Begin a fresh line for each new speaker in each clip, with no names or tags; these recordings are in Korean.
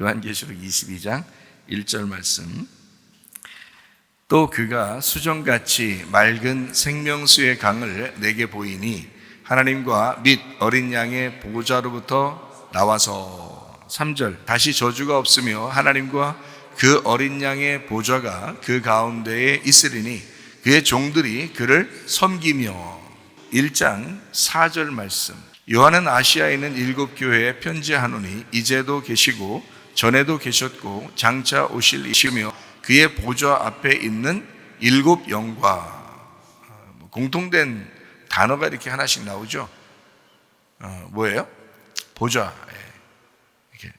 요한계시록 22장 1절 말씀. 또 그가 수정같이 맑은 생명수의 강을 내게 보이니 하나님과 및 어린 양의 보좌로부터 나와서 3절 다시 저주가 없으며 하나님과 그 어린 양의 보좌가 그 가운데에 있으리니 그의 종들이 그를 섬기며. 1장 4절 말씀. 요한은 아시아에 있는 7교회에 편지하노니 이제도 계시고 전에도 계셨고 장차 오실 이시며 그의 보좌 앞에 있는 7 영과. 공통된 단어가 이렇게 하나씩 나오죠. 뭐예요? 보좌. 이렇게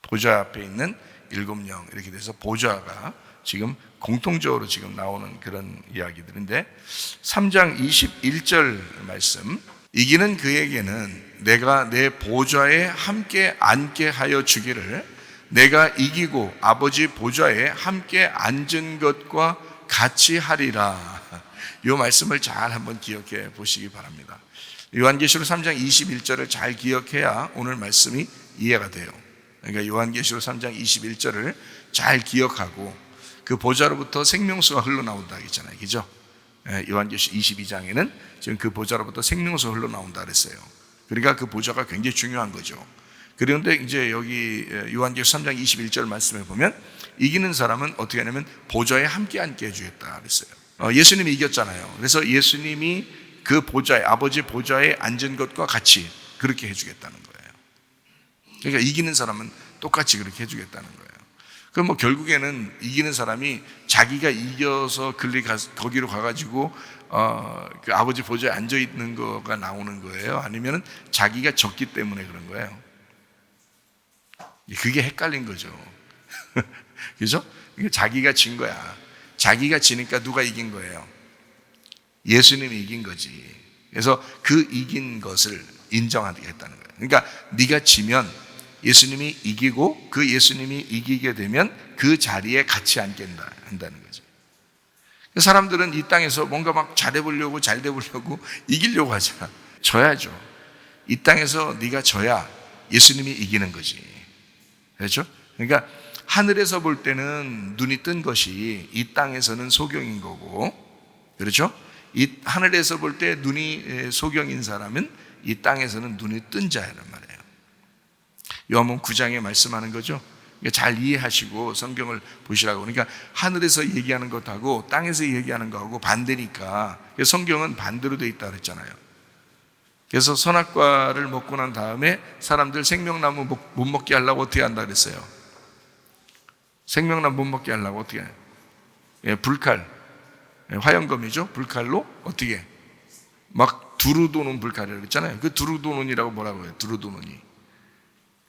보좌 앞에 있는 7 영 이렇게 돼서 보좌가 지금 공통적으로 지금 나오는 그런 이야기들인데, 3장 21절 말씀. 이기는 그에게는 내가 내 보좌에 함께 앉게 하여 주기를 내가 이기고 아버지 보좌에 함께 앉은 것과 같이 하리라. 이 말씀을 잘 한번 기억해 보시기 바랍니다. 요한계시록 3장 21절을 잘 기억해야 오늘 말씀이 이해가 돼요. 그러니까 요한계시록 3장 21절을 잘 기억하고 그 보좌로부터 생명수가 흘러나온다 했잖아요. 그죠? 요한계시록 22장에는 지금 그 보좌로부터 생명수가 흘러나온다 그랬어요. 그러니까 그 보좌가 굉장히 중요한 거죠. 그런데 이제 여기 요한계시록 3장 21절 말씀에 보면 이기는 사람은 어떻게 하냐면 보좌에 함께 앉게 해주겠다 그랬어요. 예수님이 이겼잖아요. 그래서 예수님이 그 보좌에, 아버지 보좌에 앉은 것과 같이 그렇게 해주겠다는 거예요. 그러니까 이기는 사람은 똑같이 그렇게 해주겠다는 거예요. 그럼 뭐 결국에는 이기는 사람이 자기가 이겨서 거기로 가가지고 그 아버지 보좌에 앉아 있는 거가 나오는 거예요? 아니면은 자기가 졌기 때문에 그런 거예요? 그게 헷갈린 거죠. 그죠? 자기가 진 거야. 자기가 지니까 누가 이긴 거예요? 예수님이 이긴 거지. 그래서 그 이긴 것을 인정하겠다는 거예요. 그러니까 네가 지면 예수님이 이기고 그 예수님이 이기게 되면 그 자리에 같이 앉게 한다는 거죠. 사람들은 이 땅에서 뭔가 막 잘해보려고 잘 돼보려고 이기려고 하잖아. 져야죠. 이 땅에서 네가 져야 예수님이 이기는 거지. 그렇죠? 그러니까 하늘에서 볼 때는 눈이 뜬 것이 이 땅에서는 소경인 거고, 그렇죠? 이 하늘에서 볼 때 눈이 소경인 사람은 이 땅에서는 눈이 뜬 자란 말이에요. 요한복음 9장에 말씀하는 거죠. 잘 이해하시고 성경을 보시라고. 그러니까 하늘에서 얘기하는 것하고 땅에서 얘기하는 것하고 반대니까 성경은 반대로 돼 있다 그랬잖아요. 그래서 선악과를 먹고 난 다음에 사람들 생명나무 못 먹게 하려고 어떻게 한다 그랬어요? 생명나무 못 먹게 하려고 어떻게 해요? 불칼, 화영검이죠. 불칼로 어떻게 막 두루 도는 불칼이라고 했잖아요. 그 두루 도는이라고 뭐라고 해요? 두루 도는이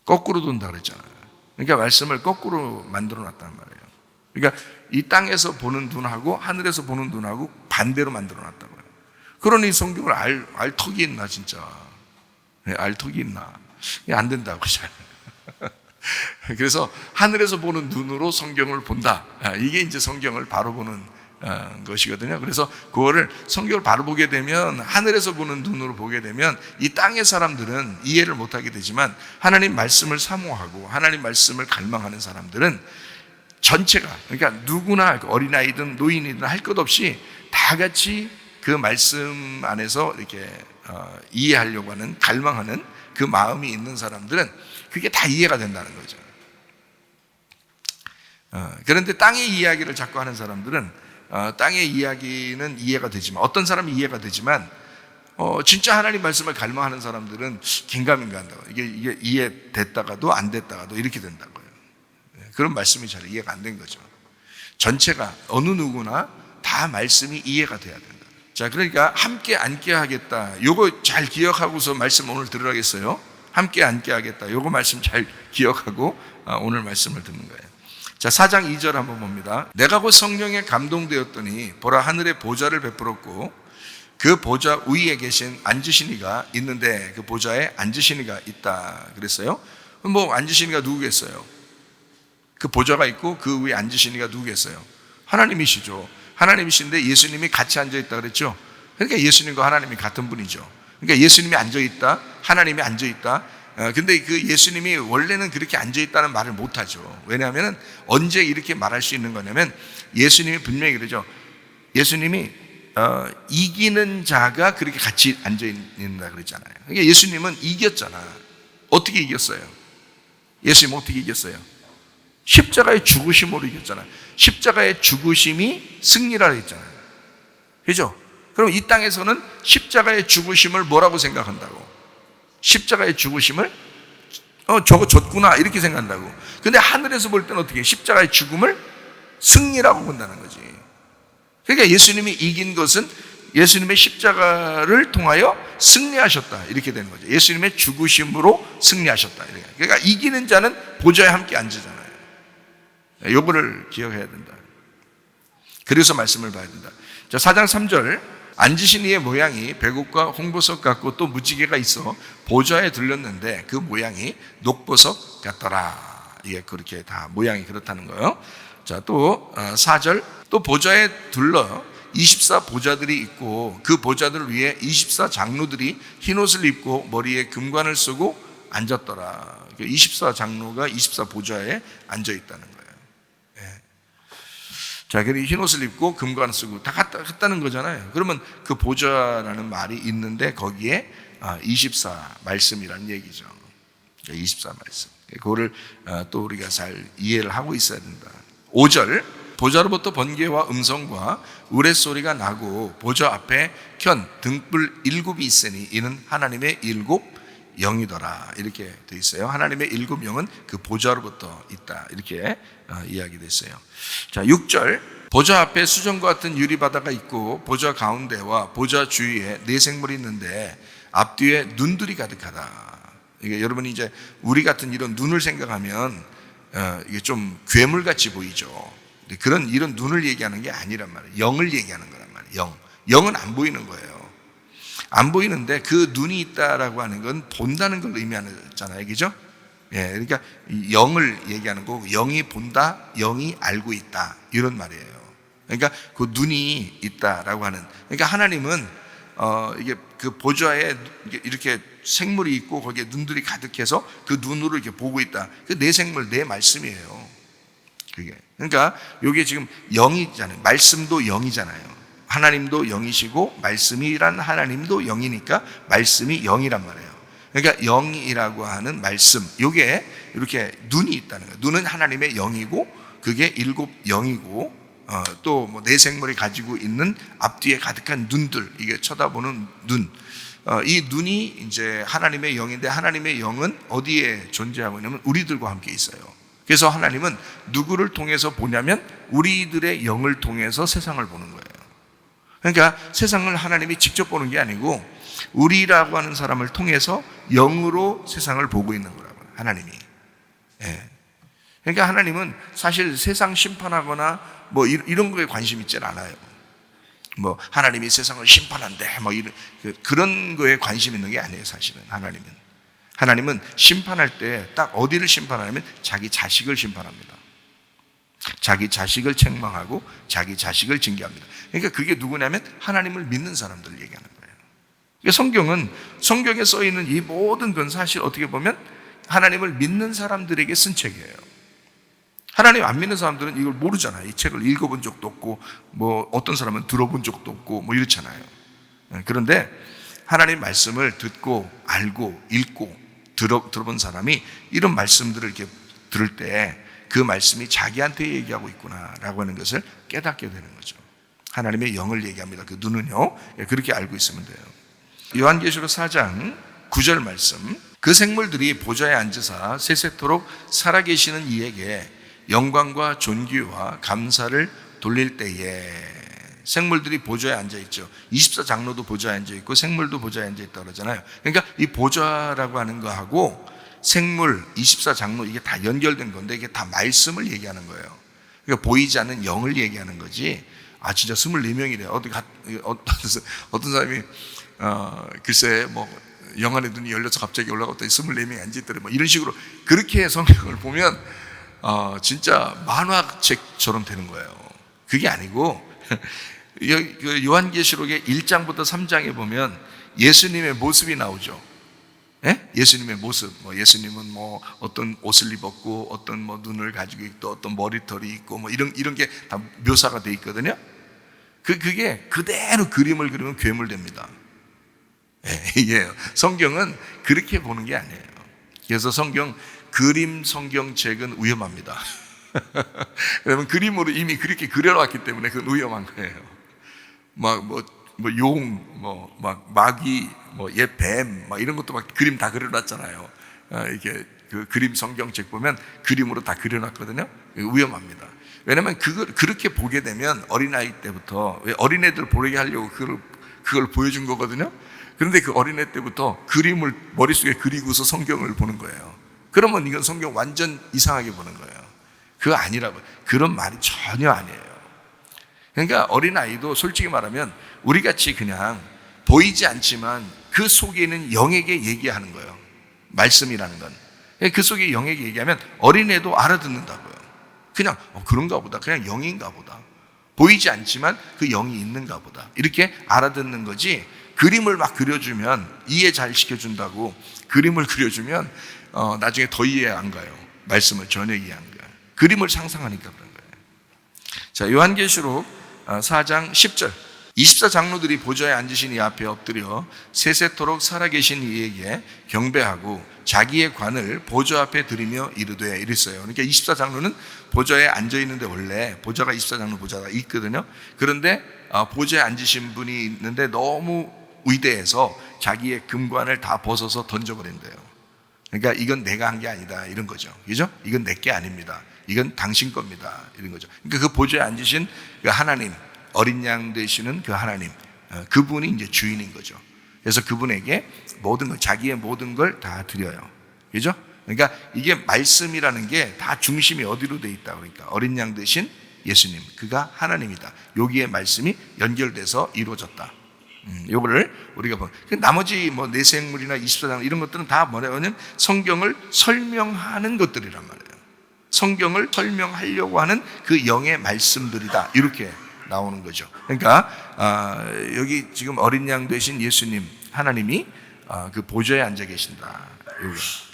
거꾸로 돈다 그랬잖아요. 그러니까 말씀을 거꾸로 만들어 놨단 말이에요. 그러니까 이 땅에서 보는 눈하고 하늘에서 보는 눈하고 반대로 만들어 놨다고요. 그러니 성경을 알 턱이 있나 진짜. 알 턱이 있나. 안 된다고 잘. 그래서 하늘에서 보는 눈으로 성경을 본다. 이게 이제 성경을 바로 보는 것이거든요. 그래서 그거를 성경을 바로 보게 되면, 하늘에서 보는 눈으로 보게 되면 이 땅의 사람들은 이해를 못하게 되지만 하나님 말씀을 사모하고 하나님 말씀을 갈망하는 사람들은 전체가, 그러니까 누구나 어린아이든 노인이든 할 것 없이 다 같이 그 말씀 안에서 이렇게 이해하려고 하는, 갈망하는 그 마음이 있는 사람들은 그게 다 이해가 된다는 거죠. 그런데 땅의 이야기를 자꾸 하는 사람들은 땅의 이야기는 이해가 되지만, 어떤 사람은 이해가 되지만 진짜 하나님 말씀을 갈망하는 사람들은 긴가민가 한다고. 이게 이해됐다가도 안 됐다가도 이렇게 된다고요. 그런 말씀이 잘 이해가 안 된 거죠. 전체가 어느 누구나 다 말씀이 이해가 돼야 된다. 자, 그러니까 함께 앉게 하겠다. 요거 잘 기억하고서 말씀 오늘 들으라겠어요. 함께 앉게 하겠다. 요거 말씀 잘 기억하고 오늘 말씀을 듣는 거예요. 자, 4장 2절 한번 봅니다. 내가 곧 성령에 감동되었더니 보라, 하늘에 보좌를 베풀었고 그 보좌 위에 계신 앉으신 이가 있는데 그 보좌에 앉으신 이가 있다 그랬어요. 뭐 앉으신 이가 누구겠어요? 그 보좌가 있고 그 위에 앉으신 이가 누구겠어요? 하나님이시죠. 하나님이신데 예수님이 같이 앉아있다 그랬죠. 그러니까 예수님과 하나님이 같은 분이죠. 그러니까 예수님이 앉아있다, 하나님이 앉아있다, 근데 그 예수님이 원래는 그렇게 앉아있다는 말을 못하죠. 왜냐하면 언제 이렇게 말할 수 있는 거냐면 예수님이 분명히 그러죠. 예수님이 이기는 자가 그렇게 같이 앉아있는다 그랬잖아요. 그러니까 예수님은 이겼잖아. 어떻게 이겼어요? 예수님 어떻게 이겼어요? 십자가의 죽으심으로 이겼잖아요. 십자가의 죽으심이 승리라 했잖아요. 그죠? 그럼 이 땅에서는 십자가의 죽으심을 뭐라고 생각한다고? 십자가의 죽으심을 저거 졌구나 이렇게 생각한다고. 근데 하늘에서 볼 때는 어떻게 십자가의 죽음을 승리라고 본다는 거지. 그러니까 예수님이 이긴 것은 예수님의 십자가를 통하여 승리하셨다 이렇게 되는 거죠. 예수님의 죽으심으로 승리하셨다. 그러니까 이기는 자는 보좌에 함께 앉으잖아요. 요거를 기억해야 된다. 그래서 말씀을 봐야 된다. 자, 4장 3절 앉으신 이의 모양이 배국과 홍보석 같고 또 무지개가 있어 보좌에 들렸는데 그 모양이 녹보석 같더라. 이게 그렇게 다 모양이 그렇다는 거예요. 자, 또 4절 또 보좌에 둘러 24 보좌들이 있고 그 보좌들 위에 24 장로들이 흰옷을 입고 머리에 금관을 쓰고 앉았더라. 24 장로가 24 보좌에 앉아 있다는 거예요. 자, 그리고 흰옷을 입고 금관을 쓰고 다 같다는 거잖아요. 그러면 그 보좌라는 말이 있는데 거기에 24 말씀이라는 얘기죠. 24 말씀. 그거를 또 우리가 잘 이해를 하고 있어야 된다. 5절 보좌로부터 번개와 음성과 우레소리가 나고 보좌 앞에 켠 등불 7이 있으니 이는 하나님의 7 영이더라. 이렇게 돼 있어요. 하나님의 7 영은 그 보좌로부터 있다. 이렇게 이야기돼 있어요. 자, 6절 보좌 앞에 수정과 같은 유리바다가 있고 보좌 가운데와 보좌 주위에 네 생물이 있는데 앞뒤에 눈들이 가득하다. 이게 여러분이 이제 우리 같은 이런 눈을 생각하면 이게 좀 괴물같이 보이죠. 그런 이런 눈을 얘기하는 게 아니란 말이에요. 영을 얘기하는 거란 말이에요. 영은 안 보이는 거예요. 안 보이는데 그 눈이 있다라고 하는 건 본다는 걸 의미하잖아요. 그죠? 예, 그러니까 영을 얘기하는 거고, 영이 본다, 영이 알고 있다, 이런 말이에요. 그러니까 그 눈이 있다라고 하는, 그러니까 하나님은 이게 그 보좌에 이렇게 생물이 있고 거기에 눈들이 가득해서 그 눈으로 이렇게 보고 있다. 그 내 생물, 내 말씀이에요. 그게. 그러니까 이게 지금 영이잖아요. 말씀도 영이잖아요. 하나님도 영이시고 말씀이란 하나님도 영이니까 말씀이 영이란 말이에요. 그러니까 영이라고 하는 말씀, 이게 이렇게 눈이 있다는 거예요. 눈은 하나님의 영이고 그게 7 영이고 또 뭐 내 생물이 가지고 있는 앞뒤에 가득한 눈들, 이게 쳐다보는 눈. 이 눈이 이제 하나님의 영인데 하나님의 영은 어디에 존재하고 있냐면 우리들과 함께 있어요. 그래서 하나님은 누구를 통해서 보냐면 우리들의 영을 통해서 세상을 보는 거예요. 그러니까 세상을 하나님이 직접 보는 게 아니고 우리라고 하는 사람을 통해서 영으로 세상을 보고 있는 거라고요. 하나님이. 예. 그러니까 하나님은 사실 세상 심판하거나 뭐 이런 거에 관심 있지 않아요. 뭐 하나님이 세상을 심판한대 뭐 그런 거에 관심 있는 게 아니에요. 사실은 하나님은 심판할 때 딱 어디를 심판하냐면 자기 자식을 심판합니다. 자기 자식을 책망하고 자기 자식을 징계합니다. 그러니까 그게 누구냐면 하나님을 믿는 사람들을 얘기하는 거예요. 그러니까 성경에 써 있는 이 모든 건 사실 어떻게 보면 하나님을 믿는 사람들에게 쓴 책이에요. 하나님 안 믿는 사람들은 이걸 모르잖아요. 이 책을 읽어본 적도 없고 뭐 어떤 사람은 들어본 적도 없고 뭐 이렇잖아요. 그런데 하나님 말씀을 듣고 알고 읽고 들어본 사람이 이런 말씀들을 이렇게 들을 때 그 말씀이 자기한테 얘기하고 있구나라고 하는 것을 깨닫게 되는 거죠. 하나님의 영을 얘기합니다. 그 눈은요, 그렇게 알고 있으면 돼요. 요한계시록 4장 9절 말씀. 그 생물들이 보좌에 앉으사 세세토록 살아계시는 이에게 영광과 존귀와 감사를 돌릴 때에, 생물들이 보좌에 앉아있죠. 24 장로도 보좌에 앉아있고 생물도 보좌에 앉아있다고 그러잖아요. 그러니까 이 보좌라고 하는 거하고 생물, 24 장로, 이게 다 연결된 건데 이게 다 말씀을 얘기하는 거예요. 그러니까 보이지 않는 영을 얘기하는 거지. 진짜 24명이래. 어떤 사람이 글쎄 뭐 영안의 눈이 열려서 갑자기 올라갔더니 24명이 앉아있더래 뭐 이런 식으로 그렇게 성경을 보면 진짜 만화책처럼 되는 거예요. 그게 아니고 요한계시록의 1장부터 3장에 보면 예수님의 모습이 나오죠. 예? 예수님의 모습, 예수님은 어떤 옷을 입었고, 어떤 눈을 가지고 있고, 어떤 머리털이 있고, 이런 게 다 묘사가 돼 있거든요. 그게 그대로 그림을 그리면 괴물됩니다. 예, 이게 성경은 그렇게 보는 게 아니에요. 그래서 그림 성경책은 위험합니다. 왜냐면 그림으로 이미 그렇게 그려놨기 때문에 그건 위험한 거예요. 마귀, 뱀, 이런 것도 막 그림 다 그려놨잖아요. 이게 그 그림 성경책 보면 그림으로 다 그려놨거든요. 위험합니다. 왜냐면 그렇게 보게 되면 어린아이 때부터, 어린애들 보게 하려고 그걸 보여준 거거든요. 그런데 그 어린애 때부터 그림을 머릿속에 그리고서 성경을 보는 거예요. 그러면 이건 성경 완전 이상하게 보는 거예요. 그거 아니라고. 그런 말이 전혀 아니에요. 그러니까 어린아이도 솔직히 말하면 우리같이 그냥 보이지 않지만 그 속에 있는 영에게 얘기하는 거예요. 말씀이라는 건. 그 속에 영에게 얘기하면 어린애도 알아듣는다고요. 그냥 그런가 보다. 그냥 영인가 보다. 보이지 않지만 그 영이 있는가 보다. 이렇게 알아듣는 거지. 그림을 막 그려주면 이해 잘 시켜준다고 그림을 그려주면 나중에 더 이해 안 가요. 말씀을 전혀 이해 안 가요. 그림을 상상하니까 그런 거예요. 자, 요한계시록 4장 10절. 24장로들이 보좌에 앉으신 이 앞에 엎드려 세세토록 살아계신 이에게 경배하고 자기의 관을 보좌 앞에 드리며 이르되 이랬어요. 그러니까 24장로는 보좌에 앉아 있는데 원래 보좌가 24장로 보좌가 있거든요. 그런데 보좌에 앉으신 분이 있는데 너무 위대해서 자기의 금관을 다 벗어서 던져버린대요. 그러니까 이건 내가 한 게 아니다 이런 거죠. 그죠? 이건 내 게 아닙니다. 이건 당신 겁니다. 이런 거죠. 그러니까 그 보좌에 앉으신 그 하나님, 어린 양 되시는 그 하나님, 그분이 이제 주인인 거죠. 그래서 그분에게 자기의 모든 걸 다 드려요. 그죠? 그러니까 이게 말씀이라는 게 다 중심이 어디로 돼 있다. 그러니까 어린 양 되신 예수님, 그가 하나님이다. 여기에 말씀이 연결돼서 이루어졌다. 요거를 우리가 나머지 내생물이나 24장 이런 것들은 다 뭐냐면 성경을 설명하는 것들이란 말이에요. 성경을 설명하려고 하는 그 영의 말씀들이다. 이렇게 나오는 거죠. 그러니까 여기 지금 어린 양 되신 예수님 하나님이 그 보좌에 앉아 계신다.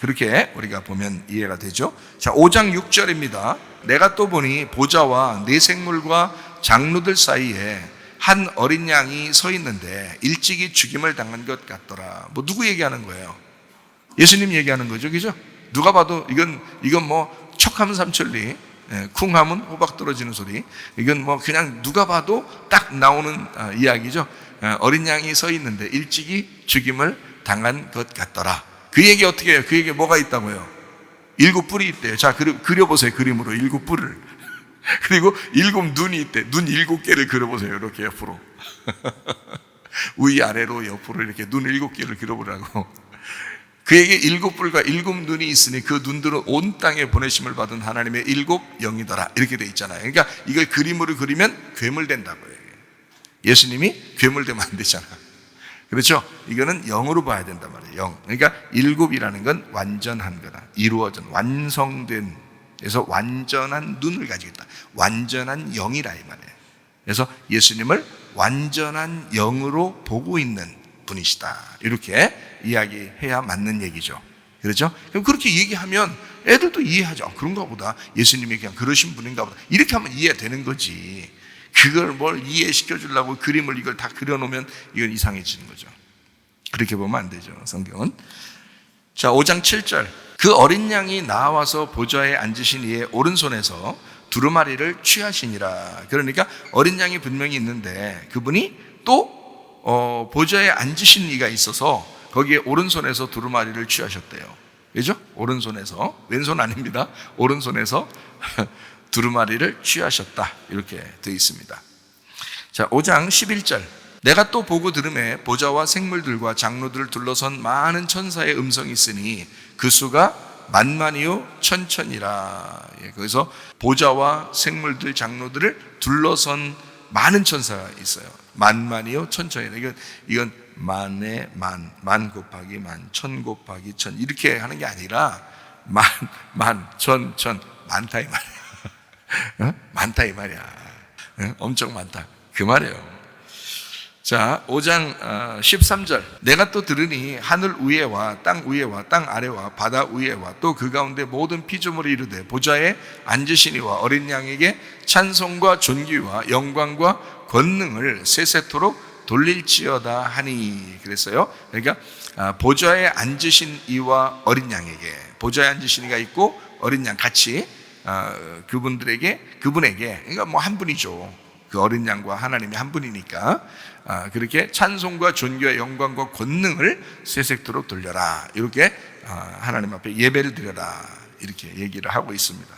그렇게 우리가 보면 이해가 되죠. 자, 5장 6절입니다. 내가 또 보니 보좌와 네 생물과 장로들 사이에 한 어린 양이 서 있는데 일찍이 죽임을 당한 것 같더라. 누구 얘기하는 거예요? 예수님 얘기하는 거죠. 그죠? 누가 봐도 이건 척하면 삼천리, 쿵하면 호박 떨어지는 소리. 이건 그냥 누가 봐도 딱 나오는 이야기죠. 어린 양이 서 있는데 일찍이 죽임을 당한 것 같더라. 그 얘기 어떻게 해요? 그 얘기에 뭐가 있다고요? 7뿔이 있대요. 자, 그려보세요. 그림으로 7뿔을. 그리고 7눈이 있대. 눈 7개를 그려보세요. 이렇게 옆으로. 위아래로 옆으로 이렇게 눈 7개를 그려보라고. 그에게 7뿔과 7눈이 있으니 그 눈들은 온 땅에 보내심을 받은 하나님의 7영이더라. 이렇게 돼 있잖아요. 그러니까 이걸 그림으로 그리면 괴물 된다고요. 예수님이 괴물 되면 안 되잖아. 그렇죠? 이거는 영으로 봐야 된단 말이에요. 영. 그러니까 7이라는 건 완전한 거다. 이루어진, 완성된, 그래서 완전한 눈을 가지고 있다. 완전한 영이라 이 말이에요. 그래서 예수님을 완전한 영으로 보고 있는 분이시다. 이렇게 이야기해야 맞는 얘기죠. 그렇죠? 그럼 그렇게 얘기하면 애들도 이해하죠. 그런가 보다. 예수님이 그냥 그러신 분인가 보다. 이렇게 하면 이해되는 거지. 그걸 뭘 이해시켜 주려고 그림을 이걸 다 그려놓으면 이건 이상해지는 거죠. 그렇게 보면 안 되죠. 성경은. 자, 5장 7절. 그 어린 양이 나와서 보좌에 앉으신 이의 오른손에서 두루마리를 취하시니라. 그러니까 어린 양이 분명히 있는데 그분이 또 보좌에 앉으신 이가 있어서 거기에 오른손에서 두루마리를 취하셨대요. 그죠? 오른손에서, 왼손 아닙니다. 오른손에서 두루마리를 취하셨다. 이렇게 되어 있습니다. 자, 5장 11절. 내가 또 보고 들음에 보좌와 생물들과 장로들을 둘러선 많은 천사의 음성이 있으니 그 수가 만만이요 천천이라. 그래서 보좌와 생물들, 장로들을 둘러선 많은 천사가 있어요. 만만이요 천천이라. 이건 만에 만 곱하기 만, 천 곱하기 천 이렇게 하는 게 아니라 천 많다 이 말이야. 많다 이 말이야. 엄청 많다 그 말이에요. 자, 5장 13절. 내가 또 들으니 하늘 위에와 땅 아래와 바다 위에와 또 그 가운데 모든 피조물이 이르되 보좌에 앉으시니와 어린 양에게 찬송과 존귀와 영광과 권능을 세세토록 돌릴지어다 하니. 그랬어요. 그러니까 보좌에 앉으신 이와 어린 양에게, 보좌에 앉으신 이가 있고 어린 양 같이 그분에게, 그러니까 뭐 한 분이죠. 그 어린 양과 하나님이 한 분이니까 그렇게 찬송과 존귀와 영광과 권능을 세세토록 돌려라, 이렇게 하나님 앞에 예배를 드려라, 이렇게 얘기를 하고 있습니다.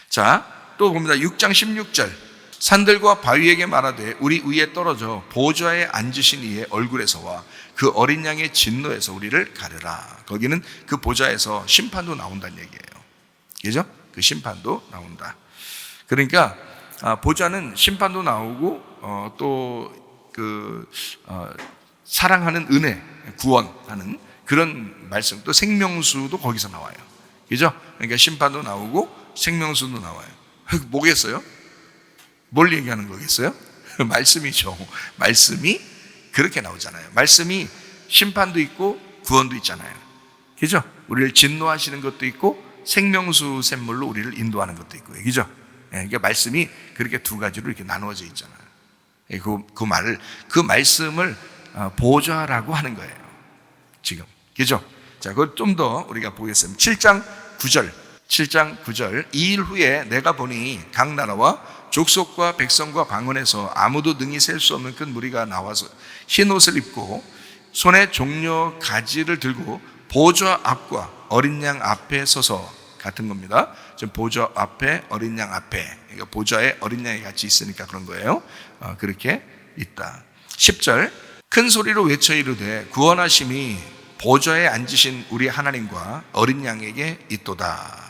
자, 또 봅니다. 6장 16절. 산들과 바위에게 말하되 우리 위에 떨어져 보좌에 앉으신 이의 얼굴에서와 그 어린 양의 진노에서 우리를 가르라. 거기는 그 보좌에서 심판도 나온다는 얘기예요. 그죠? 그 심판도 나온다. 그러니까 보좌는 심판도 나오고 또 사랑하는 은혜, 구원하는 그런 말씀, 또 생명수도 거기서 나와요. 그죠? 그러니까 심판도 나오고 생명수도 나와요. 뭐겠어요? 뭘 얘기하는 거겠어요? 말씀이죠. 말씀이 그렇게 나오잖아요. 말씀이 심판도 있고 구원도 있잖아요. 그죠? 우리를 진노하시는 것도 있고 생명수 샘물로 우리를 인도하는 것도 있고, 그죠? 그러니까 말씀이 그렇게 두 가지로 이렇게 나누어져 있잖아요. 그 말씀을 보좌라고 하는 거예요. 지금. 그죠? 자, 그걸 좀 더 우리가 보겠습니다. 7장 9절. 이 일 후에 내가 보니 각 나라와 족속과 백성과 방언에서 아무도 능히 셀 수 없는 큰 무리가 나와서 흰 옷을 입고 손에 종려 가지를 들고 보좌 앞과 어린 양 앞에 서서, 같은 겁니다. 지금 보좌 앞에 어린 양 앞에, 그러니까 보좌에 어린 양이 같이 있으니까 그런 거예요. 그렇게 있다. 10절. 큰 소리로 외쳐 이르되 구원하심이 보좌에 앉으신 우리 하나님과 어린 양에게 있도다.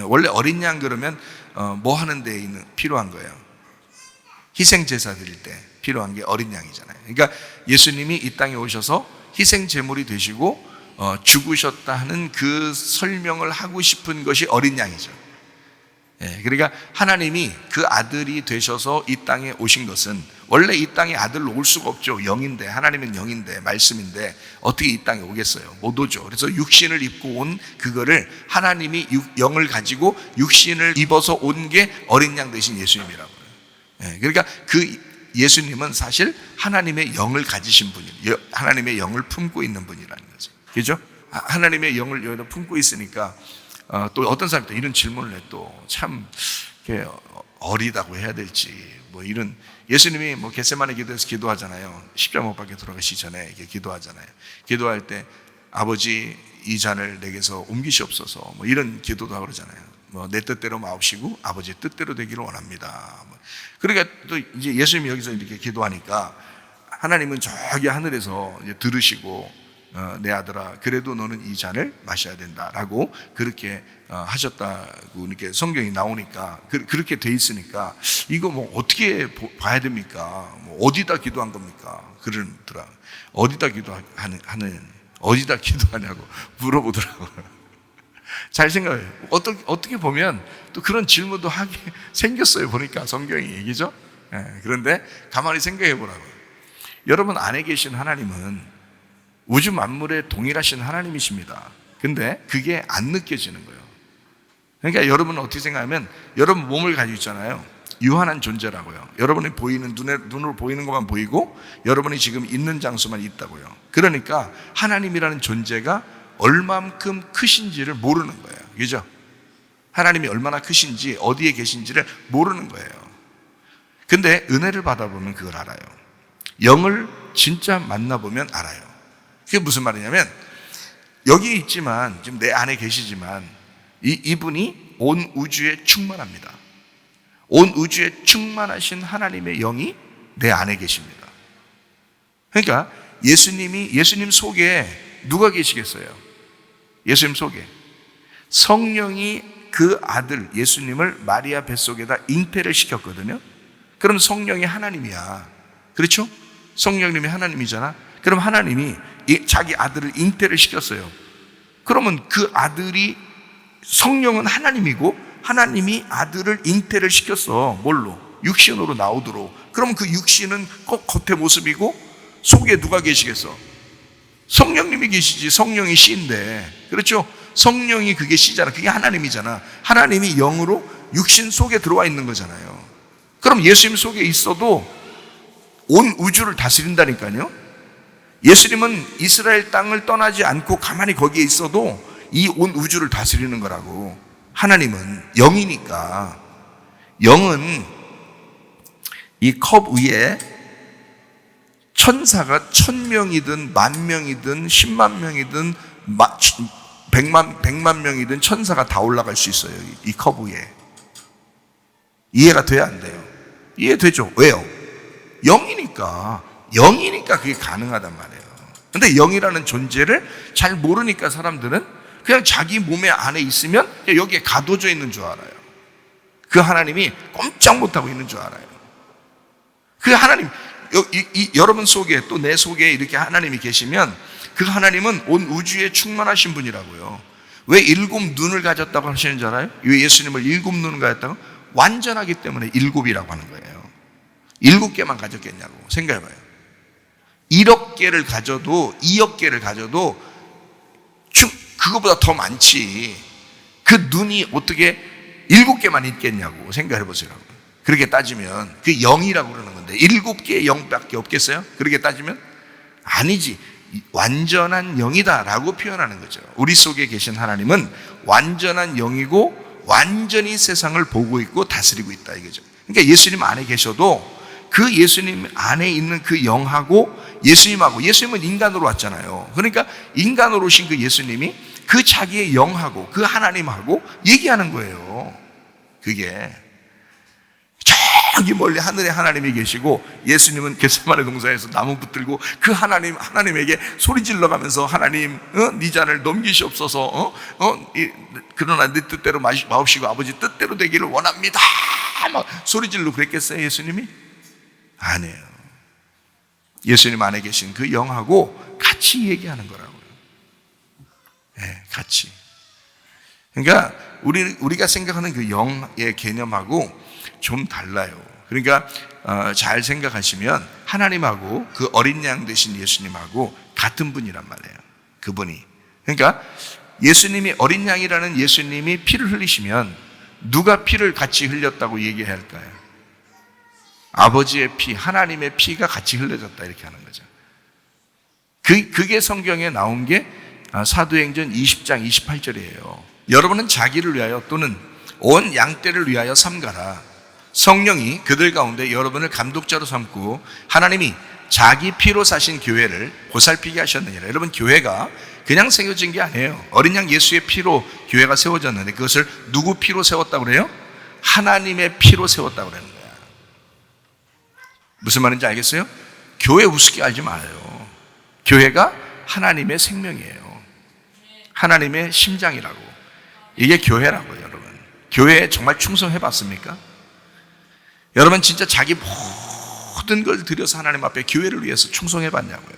원래 어린 양 그러면 뭐 하는 데 필요한 거예요? 희생 제사 드릴 때 필요한 게 어린 양이잖아요. 그러니까 예수님이 이 땅에 오셔서 희생 제물이 되시고 죽으셨다 하는 그 설명을 하고 싶은 것이 어린 양이죠. 그러니까 하나님이 그 아들이 되셔서 이 땅에 오신 것은, 원래 이 땅에 아들로 올 수가 없죠. 영인데, 하나님은 영인데, 말씀인데 어떻게 이 땅에 오겠어요? 못 오죠. 그래서 육신을 입고 온 그거를 하나님이 영을 가지고 육신을 입어서 온 게 어린 양 되신 예수님이라고요. 그러니까 그 예수님은 사실 하나님의 영을 가지신 분이에요. 하나님의 영을 품고 있는 분이라는 거죠. 그죠? 하나님의 영을 여기다 품고 있으니까 또 어떤 사람이 또 이런 질문을 해, 또 참 어리다고 해야 될지, 뭐 이런, 예수님이 뭐 겟세마네 기도에서 기도하잖아요. 십자가 못 박혀 돌아가시기 전에 이렇게 기도하잖아요. 기도할 때 아버지 이 잔을 내게서 옮기시옵소서, 뭐 이런 기도도 하고 그러잖아요. 뭐 내 뜻대로 마옵시고 아버지의 뜻대로 되기를 원합니다. 그러니까 또 이제 예수님이 여기서 이렇게 기도하니까 하나님은 저기 하늘에서 이제 들으시고 내 아들아, 그래도 너는 이 잔을 마셔야 된다라고 그렇게 하셨다고 이렇게 성경이 나오니까, 그렇게 돼 있으니까 이거 뭐 어떻게 봐야 됩니까? 뭐 어디다 기도한 겁니까? 그러더라. 어디다 기도하냐고 물어보더라고요. 잘 생각해요. 어떻게 보면 또 그런 질문도 하게 생겼어요. 보니까 성경이 얘기죠. 그런데 가만히 생각해 보라고요. 여러분 안에 계신 하나님은 우주 만물에 동일하신 하나님이십니다. 근데 그게 안 느껴지는 거예요. 그러니까 여러분은 어떻게 생각하면, 여러분 몸을 가지고 있잖아요. 유한한 존재라고요. 여러분이 보이는, 눈으로 보이는 것만 보이고 여러분이 지금 있는 장소만 있다고요. 그러니까 하나님이라는 존재가 얼만큼 크신지를 모르는 거예요. 그죠? 하나님이 얼마나 크신지, 어디에 계신지를 모르는 거예요. 근데 은혜를 받아보면 그걸 알아요. 영을 진짜 만나보면 알아요. 그게 무슨 말이냐면, 여기 있지만, 지금 내 안에 계시지만 이분이 온 우주에 충만합니다. 온 우주에 충만하신 하나님의 영이 내 안에 계십니다. 그러니까 예수님 속에 누가 계시겠어요? 예수님 속에 성령이 그 아들 예수님을 마리아 뱃속에다 잉태를 시켰거든요. 그럼 성령이 하나님이야. 그렇죠? 성령님이 하나님이잖아. 그럼 하나님이 자기 아들을 잉태를 시켰어요. 그러면 그 아들이, 성령은 하나님이고 하나님이 아들을 잉태를 시켰어. 뭘로? 육신으로 나오도록. 그럼 그 육신은 꼭 겉의 모습이고 속에 누가 계시겠어? 성령님이 계시지. 성령이 씨인데, 그렇죠? 성령이 그게 씨잖아. 그게 하나님이잖아. 하나님이 영으로 육신 속에 들어와 있는 거잖아요. 그럼 예수님 속에 있어도 온 우주를 다스린다니까요. 예수님은 이스라엘 땅을 떠나지 않고 가만히 거기에 있어도 이 온 우주를 다스리는 거라고. 하나님은 영이니까. 영은 이 컵 위에 천사가 1000명이든 10,000명이든 10만 명이든 100만 명이든 천사가 다 올라갈 수 있어요. 이 컵 위에. 이해가 돼야 안 돼요? 이해되죠? 왜요? 영이니까 그게 가능하단 말이에요. 근데 영이라는 존재를 잘 모르니까 사람들은 그냥 자기 몸의 안에 있으면 여기에 가둬져 있는 줄 알아요. 그 하나님이 꼼짝 못하고 있는 줄 알아요. 그 하나님, 여러분 속에 또 내 속에 이렇게 하나님이 계시면 그 하나님은 온 우주에 충만하신 분이라고요. 왜 7 눈을 가졌다고 하시는 줄 알아요? 왜 예수님을 7 눈을 가졌다고? 완전하기 때문에 7이라고 하는 거예요. 7개만 가졌겠냐고 생각해봐요. 1억 개를 가져도 2억 개를 가져도 그거보다 더 많지. 그 눈이 어떻게 7개만 있겠냐고 생각해보세요. 그렇게 따지면 그 0이라고 그러는 건데 7개의 0밖에 없겠어요? 그렇게 따지면 아니지. 완전한 영이다라고 표현하는 거죠. 우리 속에 계신 하나님은 완전한 영이고 완전히 세상을 보고 있고 다스리고 있다 이거죠. 그러니까 예수님 안에 계셔도 그 예수님 안에 있는 그 영하고 예수님은 인간으로 왔잖아요. 그러니까 인간으로 오신 그 예수님이 그 자기의 영하고 그 하나님하고 얘기하는 거예요. 그게 저기 멀리 하늘에 하나님이 계시고 예수님은 겟세마네 동산에서 나무 붙들고 그 하나님에게 소리 질러가면서 하나님, 네 잔을 넘기시옵소서. 그러나 네 뜻대로 마옵시고 아버지 뜻대로 되기를 원합니다. 막 소리 질러 그랬겠어요, 예수님이? 아니에요. 예수님 안에 계신 그 영하고 같이 얘기하는 거라고요. 네, 같이. 그러니까 우리가 생각하는 그 영의 개념하고 좀 달라요. 그러니까 잘 생각하시면 하나님하고 그 어린 양 되신 예수님하고 같은 분이란 말이에요. 그분이. 그러니까 예수님이 어린 양이라는 예수님이 피를 흘리시면 누가 피를 같이 흘렸다고 얘기해야 할까요? 아버지의 피, 하나님의 피가 같이 흘려졌다 이렇게 하는 거죠. 그게 성경에 나온 게 사도행전 20장 28절이에요. 여러분은 자기를 위하여 또는 온 양떼를 위하여 삼가라. 성령이 그들 가운데 여러분을 감독자로 삼고 하나님이 자기 피로 사신 교회를 보살피게 하셨느니라. 여러분, 교회가 그냥 세워진 게 아니에요. 어린 양 예수의 피로 교회가 세워졌는데 그것을 누구 피로 세웠다고 그래요? 하나님의 피로 세웠다고 그러는 거야. 무슨 말인지 알겠어요? 교회 우습게 알지 말아요. 교회가 하나님의 생명이에요. 하나님의 심장이라고. 이게 교회라고요, 여러분. 교회에 정말 충성해 봤습니까? 여러분 진짜 자기 모든 걸 들여서 하나님 앞에 교회를 위해서 충성해 봤냐고요?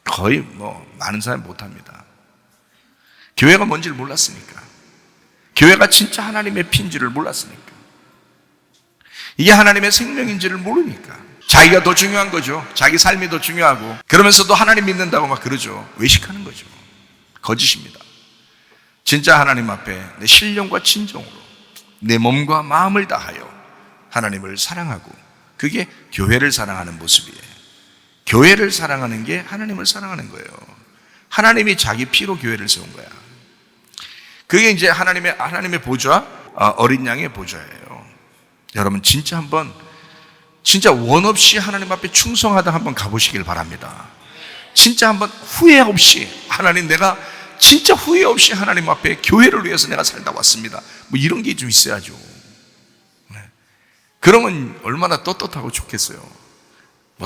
거의 많은 사람이 못합니다. 교회가 뭔지를 몰랐으니까. 교회가 진짜 하나님의 피인지를 몰랐으니까. 이게 하나님의 생명인지를 모르니까. 자기가 더 중요한 거죠. 자기 삶이 더 중요하고 그러면서도 하나님 믿는다고 막 그러죠. 외식하는 거죠. 거짓입니다. 진짜 하나님 앞에 내 신령과 진정으로 내 몸과 마음을 다하여 하나님을 사랑하고 그게 교회를 사랑하는 모습이에요. 교회를 사랑하는 게 하나님을 사랑하는 거예요. 하나님이 자기 피로 교회를 세운 거야. 그게 이제 하나님의 보좌, 어린 양의 보좌예요. 여러분 진짜 원 없이 하나님 앞에 충성하다 한번 가보시길 바랍니다. 진짜 한번 후회 없이 하나님 내가 진짜 후회 없이 하나님 앞에 교회를 위해서 내가 살다 왔습니다. 이런 게 좀 있어야죠. 그러면 얼마나 떳떳하고 좋겠어요.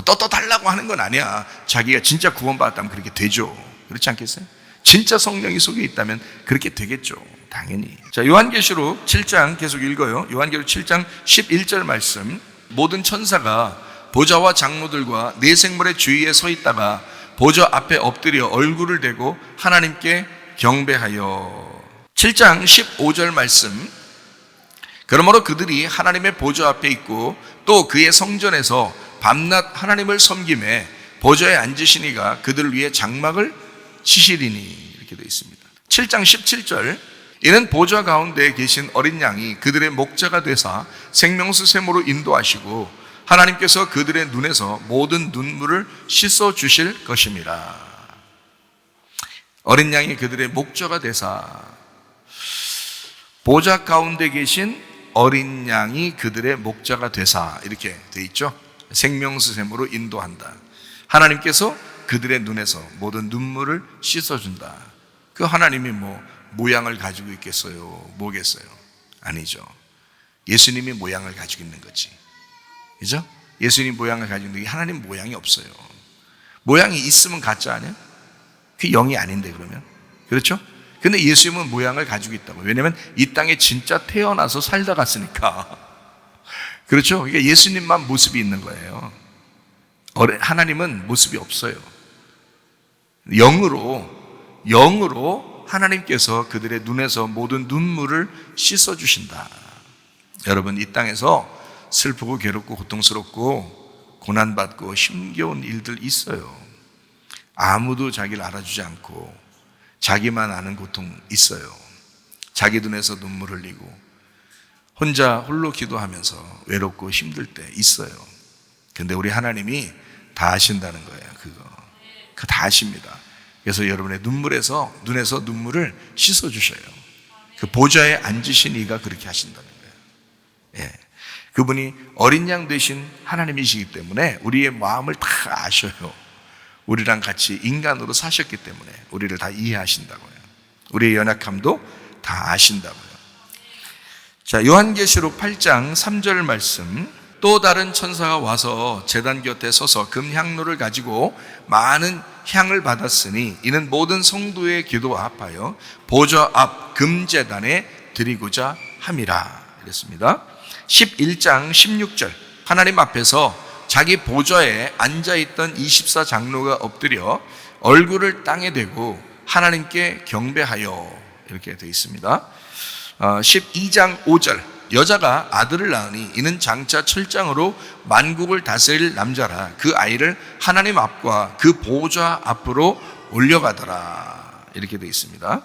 떳떳하려고 하는 건 아니야. 자기가 진짜 구원받았다면 그렇게 되죠. 그렇지 않겠어요? 진짜 성령이 속에 있다면 그렇게 되겠죠. 당연히. 자, 요한계시록 7장 계속 읽어요. 요한계시록 7장 11절 말씀. 모든 천사가 보좌와 장로들과 네 생물의 주위에 서 있다가 보좌 앞에 엎드려 얼굴을 대고 하나님께 경배하여. 7장 15절 말씀. 그러므로 그들이 하나님의 보좌 앞에 있고 또 그의 성전에서 밤낮 하나님을 섬김에 보좌에 앉으신 이가 그들을 위해 장막을 치시리니, 이렇게 되어 있습니다. 7장 17절, 이는 보좌 가운데 계신 어린 양이 그들의 목자가 되사 생명수 샘으로 인도하시고 하나님께서 그들의 눈에서 모든 눈물을 씻어 주실 것임이라. 어린 양이 그들의 목자가 되사, 보좌 가운데 계신 어린 양이 그들의 목자가 되사, 이렇게 되어 있죠. 생명수 샘으로 인도한다. 하나님께서 그들의 눈에서 모든 눈물을 씻어준다. 그 하나님이 뭐 모양을 가지고 있겠어요? 뭐겠어요? 아니죠. 예수님이 모양을 가지고 있는 거지. 그죠? 예수님 모양을 가지고 있는 게 하나님 모양이 없어요. 모양이 있으면 가짜 아니야? 그게 영이 아닌데 그러면? 그렇죠? 근데 예수님은 모양을 가지고 있다고. 왜냐하면 이 땅에 진짜 태어나서 살다 갔으니까. 그렇죠? 그러니까 예수님만 모습이 있는 거예요. 하나님은 모습이 없어요. 영으로 하나님께서 그들의 눈에서 모든 눈물을 씻어주신다. 여러분, 이 땅에서 슬프고 괴롭고 고통스럽고 고난받고 힘겨운 일들 있어요. 아무도 자기를 알아주지 않고 자기만 아는 고통 있어요. 자기 눈에서 눈물 흘리고 혼자 홀로 기도하면서 외롭고 힘들 때 있어요. 근데 우리 하나님이 다 아신다는 거예요. 그거 다 아십니다. 그래서 여러분의 눈물에서 눈에서 눈물을 씻어주셔요. 그 보좌에 앉으신 이가 그렇게 하신다는 거예요. 예. 그분이 어린 양 되신 하나님이시기 때문에 우리의 마음을 다 아셔요. 우리랑 같이 인간으로 사셨기 때문에 우리를 다 이해하신다고요. 우리의 연약함도 다 아신다고요. 자, 요한계시록 8장 3절 말씀. 또 다른 천사가 와서 제단 곁에 서서 금향로를 가지고 많은 향을 받았으니 이는 모든 성도의 기도와 합하여 보좌 앞 금제단에 드리고자 함이라. 이랬습니다. 11장 16절, 하나님 앞에서 자기 보좌에 앉아있던 24장로가 엎드려 얼굴을 땅에 대고 하나님께 경배하여, 이렇게 되어 있습니다. 12장 5절, 여자가 아들을 낳으니 이는 장차 철장으로 만국을 다스릴 남자라. 그 아이를 하나님 앞과 그 보좌 앞으로 올려가더라. 이렇게 되어 있습니다.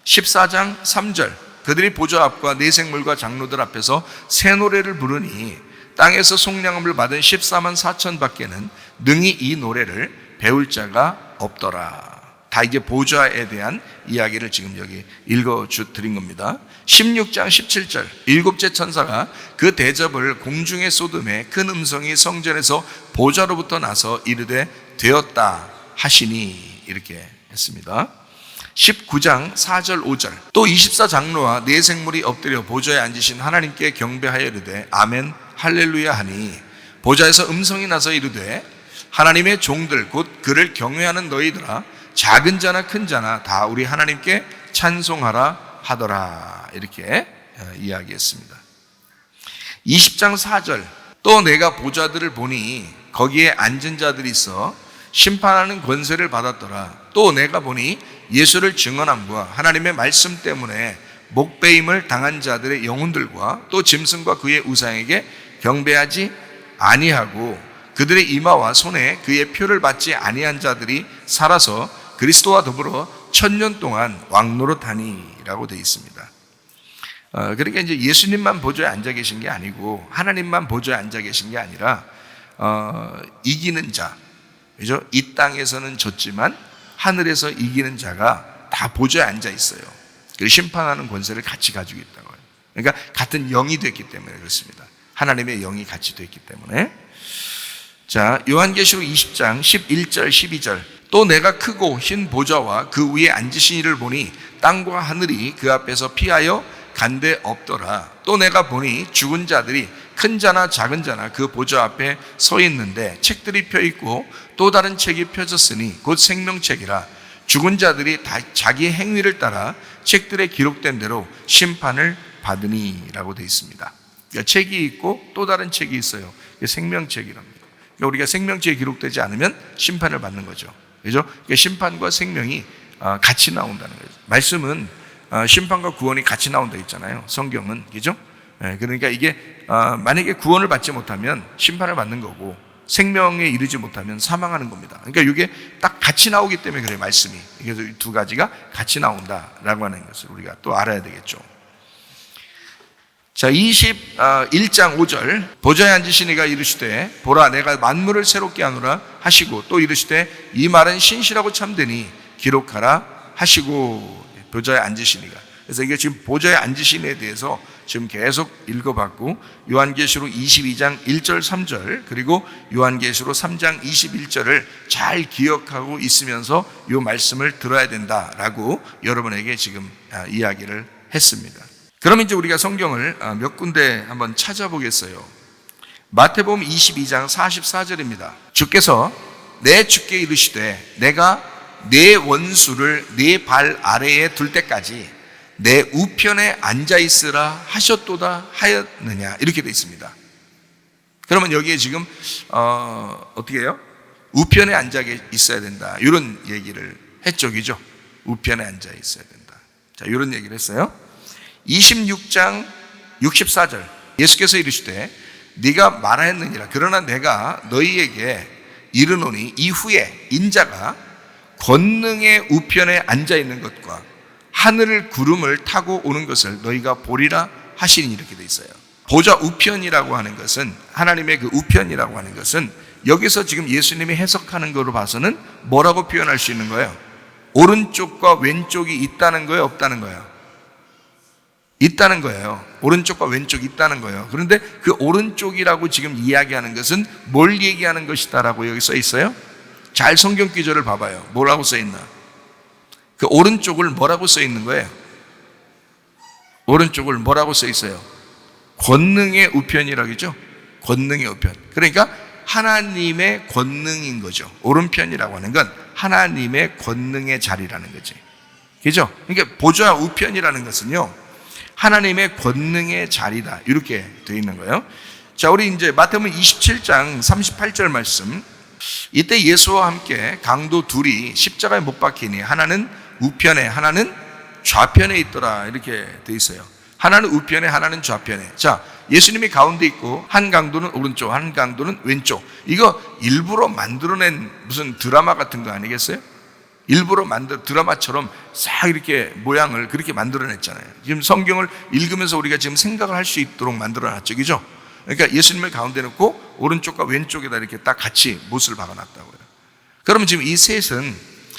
14장 3절, 그들이 보좌 앞과 네 생물과 장로들 앞에서 새 노래를 부르니 땅에서 속량함을 받은 14만 4천 밖에는 능히 이 노래를 배울 자가 없더라. 다 이제 보좌에 대한 이야기를 지금 여기 읽어드린 겁니다. 16장 17절, 일곱째 천사가 그 대접을 공중에 쏟음에 큰 음성이 성전에서 보좌로부터 나서 이르되 되었다 하시니, 이렇게 했습니다. 19장 4절 5절, 또 24장로와 네 생물이 엎드려 보좌에 앉으신 하나님께 경배하여 이르되 아멘 할렐루야 하니 보좌에서 음성이 나서 이르되 하나님의 종들 곧 그를 경외하는 너희들아 작은 자나 큰 자나 다 우리 하나님께 찬송하라 하더라. 이렇게 이야기했습니다. 20장 4절, 또 내가 보좌들을 보니 거기에 앉은 자들이 있어 심판하는 권세를 받았더라. 또 내가 보니 예수를 증언함과 하나님의 말씀 때문에 목배임을 당한 자들의 영혼들과 또 짐승과 그의 우상에게 경배하지 아니하고 그들의 이마와 손에 그의 표를 받지 아니한 자들이 살아서 그리스도와 더불어 1000년 동안 왕노릇하니라고 되어 있습니다. 그러니까 이제 예수님만 보좌에 앉아 계신 게 아니고 하나님만 보좌에 앉아 계신 게 아니라 이기는 자, 그죠? 이 땅에서는 졌지만 하늘에서 이기는 자가 다 보좌에 앉아 있어요. 그 심판하는 권세를 같이 가지고 있다고 해요. 그러니까 같은 영이 됐기 때문에 그렇습니다. 하나님의 영이 같이 됐기 때문에. 자, 요한계시록 20장 11절 12절, 또 내가 크고 흰 보좌와 그 위에 앉으신 이를 보니 땅과 하늘이 그 앞에서 피하여 간데 없더라. 또 내가 보니 죽은 자들이 큰 자나 작은 자나 그 보좌 앞에 서 있는데 책들이 펴 있고 또 다른 책이 펴졌으니 곧 생명책이라. 죽은 자들이 다 자기 행위를 따라 책들에 기록된 대로 심판을 받으니라고 되어 있습니다. 그러니까 책이 있고 또 다른 책이 있어요. 생명책이랍니다. 그러니까 우리가 생명책에 기록되지 않으면 심판을 받는 거죠. 그죠? 그러니까 심판과 생명이 같이 나온다는 거죠. 말씀은 심판과 구원이 같이 나온다 했잖아요. 성경은. 그죠? 그러니까 이게 만약에 구원을 받지 못하면 심판을 받는 거고 생명에 이르지 못하면 사망하는 겁니다. 그러니까 이게 딱 같이 나오기 때문에 그래요, 말씀이. 그래서 이 두 가지가 같이 나온다라고 하는 것을 우리가 또 알아야 되겠죠. 자, 21장 5절. 보좌에 앉으신 이가 이르시되 보라 내가 만물을 새롭게 하노라 하시고 또 이르시되 이 말은 신실하고 참되니 기록하라 하시고. 보좌에 앉으신 이가. 그래서 이게 지금 보좌에 앉으신 이에 대해서 지금 계속 읽어봤고, 요한계시록 22장 1절 3절 그리고 요한계시록 3장 21절을 잘 기억하고 있으면서 이 말씀을 들어야 된다라고 여러분에게 지금 이야기를 했습니다. 그럼 이제 우리가 성경을 몇 군데 한번 찾아보겠어요. 마태복음 22장 44절입니다. 주께서 내 주께 이르시되 내가 내 원수를 네 발 아래에 둘 때까지 내 우편에 앉아있으라 하셨도다 하였느냐, 이렇게 되어 있습니다. 그러면 여기에 지금 어떻게 해요? 우편에 앉아 있어야 된다, 이런 얘기를 했죠, 그죠? 우편에 앉아 있어야 된다. 자, 이런 얘기를 했어요. 26장 64절. 예수께서 이르시되 네가 말하였느니라. 그러나 내가 너희에게 이르노니 이후에 인자가 권능의 우편에 앉아 있는 것과 하늘 구름을 타고 오는 것을 너희가 보리라 하시니, 이렇게 돼 있어요. 보좌 우편이라고 하는 것은, 하나님의 그 우편이라고 하는 것은 여기서 지금 예수님이 해석하는 거로 봐서는 뭐라고 표현할 수 있는 거예요? 오른쪽과 왼쪽이 있다는 거예요, 없다는 거예요? 있다는 거예요. 오른쪽과 왼쪽이 있다는 거예요. 그런데 그 오른쪽이라고 지금 이야기하는 것은 뭘 얘기하는 것이다라고 여기 써 있어요? 잘 성경 기절을 봐봐요. 뭐라고 써 있나? 그 오른쪽을 뭐라고 써 있는 거예요? 오른쪽을 뭐라고 써 있어요? 권능의 우편이라고 했죠? 권능의 우편. 그러니까 하나님의 권능인 거죠. 오른편이라고 하는 건 하나님의 권능의 자리라는 거지. 그죠? 그러니까 보좌 우편이라는 것은요, 하나님의 권능의 자리다, 이렇게 되어 있는 거예요. 자, 우리 이제 마태복음 27장 38절 말씀. 이때 예수와 함께 강도 둘이 십자가에 못 박히니 하나는 우편에 하나는 좌편에 있더라, 이렇게 되어 있어요. 하나는 우편에 하나는 좌편에. 자, 예수님이 가운데 있고 한 강도는 오른쪽, 한 강도는 왼쪽. 이거 일부러 만들어낸 무슨 드라마 같은 거 아니겠어요? 일부러 드라마처럼 싹 이렇게 모양을 그렇게 만들어냈잖아요. 지금 성경을 읽으면서 우리가 지금 생각을 할 수 있도록 만들어놨죠, 그죠? 그러니까 예수님을 가운데 놓고 오른쪽과 왼쪽에다 이렇게 딱 같이 못을 박아놨다고요. 그러면 지금 이 셋은,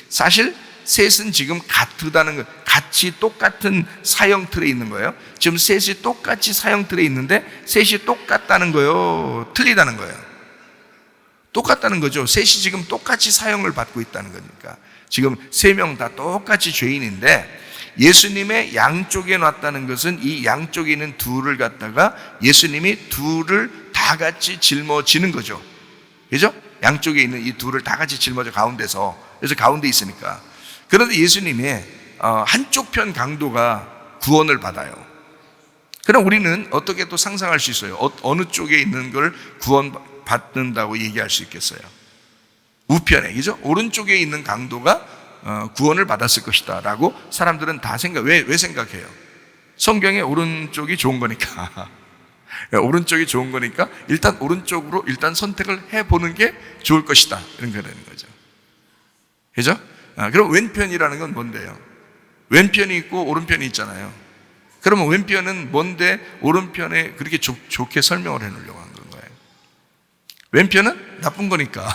사실 셋은 지금 같다는 거, 같이 똑같은 사형 틀에 있는 거예요. 지금 셋이 똑같이 사형 틀에 있는데 셋이 똑같다는 거예요, 틀리다는 거예요? 똑같다는 거죠. 셋이 지금 똑같이 사형을 받고 있다는 거니까. 지금 세 명 다 똑같이 죄인인데 예수님의 양쪽에 놨다는 것은 이 양쪽에 있는 둘을 갖다가 예수님이 둘을 다 같이 짊어지는 거죠. 그죠? 양쪽에 있는 이 둘을 다 같이 짊어져, 가운데서. 그래서 가운데 있으니까. 그런데 예수님이 한쪽 편 강도가 구원을 받아요. 그럼 우리는 어떻게 또 상상할 수 있어요? 어느 쪽에 있는 걸 구원받는다고 얘기할 수 있겠어요? 우편에, 그죠? 오른쪽에 있는 강도가 구원을 받았을 것이다 라고 사람들은 다 왜 생각해요? 성경에 오른쪽이 좋은 거니까. 오른쪽이 좋은 거니까 일단 오른쪽으로 일단 선택을 해보는 게 좋을 것이다, 이런 거 되는 거죠. 그죠? 그럼 왼편이라는 건 뭔데요? 왼편이 있고 오른편이 있잖아요. 그러면 왼편은 뭔데 오른편에 그렇게 좋게 설명을 해놓으려고 하는 거예요? 왼편은 나쁜 거니까.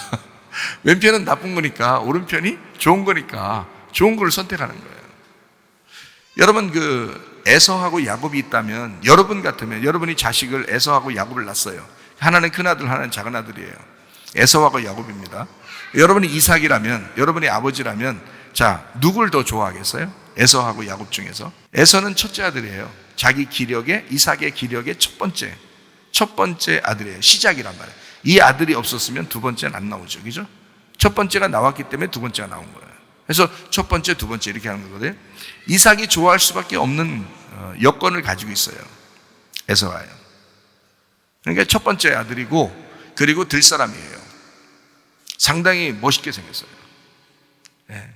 왼편은 나쁜 거니까, 오른편이 좋은 거니까 좋은 걸 선택하는 거예요. 여러분, 에서하고 야곱이 있다면, 여러분 같으면, 여러분이 자식을 에서하고 야곱을 낳았어요. 하나는 큰아들, 하나는 작은아들이에요. 에서하고 야곱입니다. 여러분이 이삭이라면, 여러분이 아버지라면, 자, 누굴 더 좋아하겠어요? 에서하고 야곱 중에서. 에서는 첫째 아들이에요. 자기 기력의, 이삭의 기력의 첫 번째 아들이에요. 시작이란 말이에요. 이 아들이 없었으면 두 번째는 안 나오죠, 그죠? 첫 번째가 나왔기 때문에 두 번째가 나온 거예요. 그래서 첫 번째, 두 번째 이렇게 하는 거거든요. 이삭이 좋아할 수밖에 없는 여건을 가지고 있어요, 에서가요. 그러니까 첫 번째 아들이고, 그리고 들 사람이에요. 상당히 멋있게 생겼어요. 네.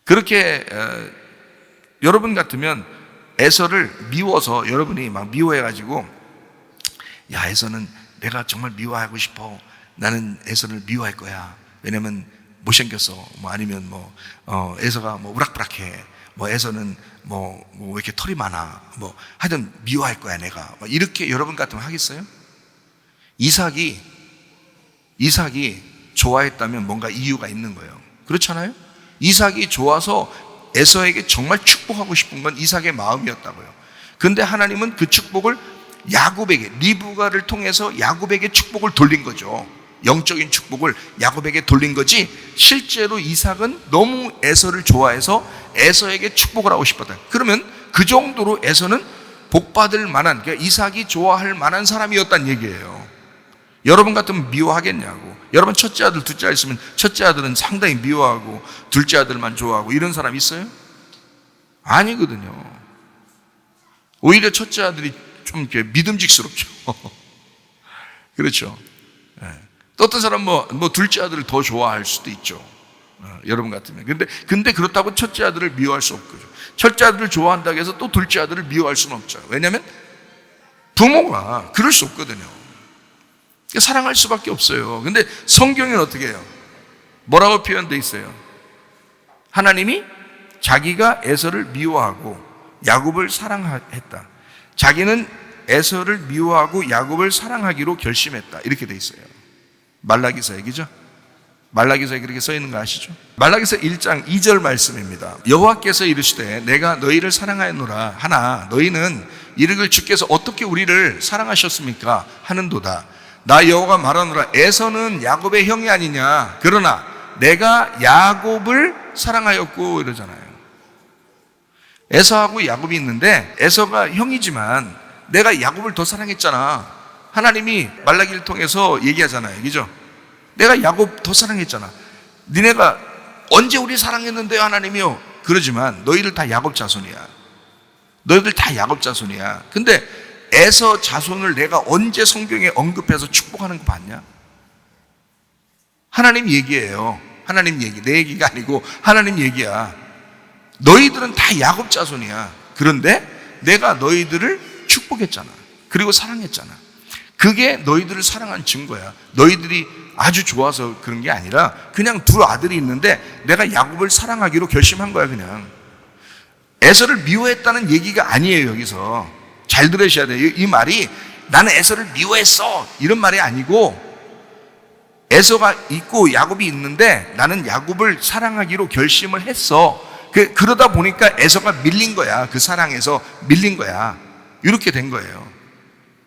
그렇게 여러분 같으면 에서를 미워서 여러분이 막 미워해가지고 야, 에서는 내가 정말 미워하고 싶어. 나는 에서를 미워할 거야. 왜냐면 못생겼어. 뭐 아니면 에서가 우락부락해. 에서는 왜 이렇게 털이 많아. 하여튼 미워할 거야, 내가. 이렇게 여러분 같으면 하겠어요? 이삭이 좋아했다면 뭔가 이유가 있는 거예요. 그렇잖아요? 이삭이 좋아서 에서에게 정말 축복하고 싶은 건 이삭의 마음이었다고요. 근데 하나님은 그 축복을 야곱에게, 리브가를 통해서 야곱에게 축복을 돌린 거죠. 영적인 축복을 야곱에게 돌린 거지, 실제로 이삭은 너무 에서를 좋아해서 에서에게 축복을 하고 싶었다. 그러면 그 정도로 에서는 복받을 만한, 그러니까 이삭이 좋아할 만한 사람이었다는 얘기예요. 여러분 같으면 미워하겠냐고. 여러분 첫째 아들, 둘째 아들 있으면 첫째 아들은 상당히 미워하고 둘째 아들만 좋아하고 이런 사람 있어요? 아니거든요. 오히려 첫째 아들이 좀 이렇게 믿음직스럽죠. 그렇죠. 또 어떤 사람 둘째 아들을 더 좋아할 수도 있죠. 여러분 같으면. 근데 그렇다고 첫째 아들을 미워할 수 없거든요. 첫째 아들을 좋아한다고 해서 또 둘째 아들을 미워할 수는 없죠. 왜냐하면 부모가 그럴 수 없거든요. 사랑할 수밖에 없어요. 근데 성경에는 어떻게 해요? 뭐라고 표현되어 있어요? 하나님이 자기가 에서를 미워하고 야곱을 사랑했다. 자기는 에서를 미워하고 야곱을 사랑하기로 결심했다. 이렇게 돼 있어요. 말라기서 얘기죠. 말라기서에 그렇게 써 있는 거 아시죠? 말라기서 1장 2절 말씀입니다. 여호와께서 이르시되 내가 너희를 사랑하였노라 하나 너희는 이르길 주께서 어떻게 우리를 사랑하셨습니까? 하는도다. 나 여호와가 말하노라 에서는 야곱의 형이 아니냐. 그러나 내가 야곱을 사랑하였고 이러잖아요. 에서하고 야곱이 있는데 에서가 형이지만 내가 야곱을 더 사랑했잖아. 하나님이 말라기를 통해서 얘기하잖아요. 그죠? 내가 야곱 더 사랑했잖아. 니네가 언제 우리 사랑했는데요, 하나님이요? 그러지만 너희들 다 야곱 자손이야. 너희들 다 야곱 자손이야. 근데 에서 자손을 내가 언제 성경에 언급해서 축복하는 거 봤냐? 하나님 얘기예요. 하나님 얘기. 내 얘기가 아니고 하나님 얘기야. 너희들은 다 야곱 자손이야. 그런데 내가 너희들을 축복했잖아. 그리고 사랑했잖아. 그게 너희들을 사랑한 증거야. 너희들이 아주 좋아서 그런 게 아니라 그냥 두 아들이 있는데 내가 야곱을 사랑하기로 결심한 거야. 그냥 에서를 미워했다는 얘기가 아니에요. 여기서 잘 들으셔야 돼요. 이 말이 나는 에서를 미워했어 이런 말이 아니고, 에서가 있고 야곱이 있는데 나는 야곱을 사랑하기로 결심을 했어. 그러다 보니까 에서가 밀린 거야. 그 사랑에서 밀린 거야. 이렇게 된 거예요.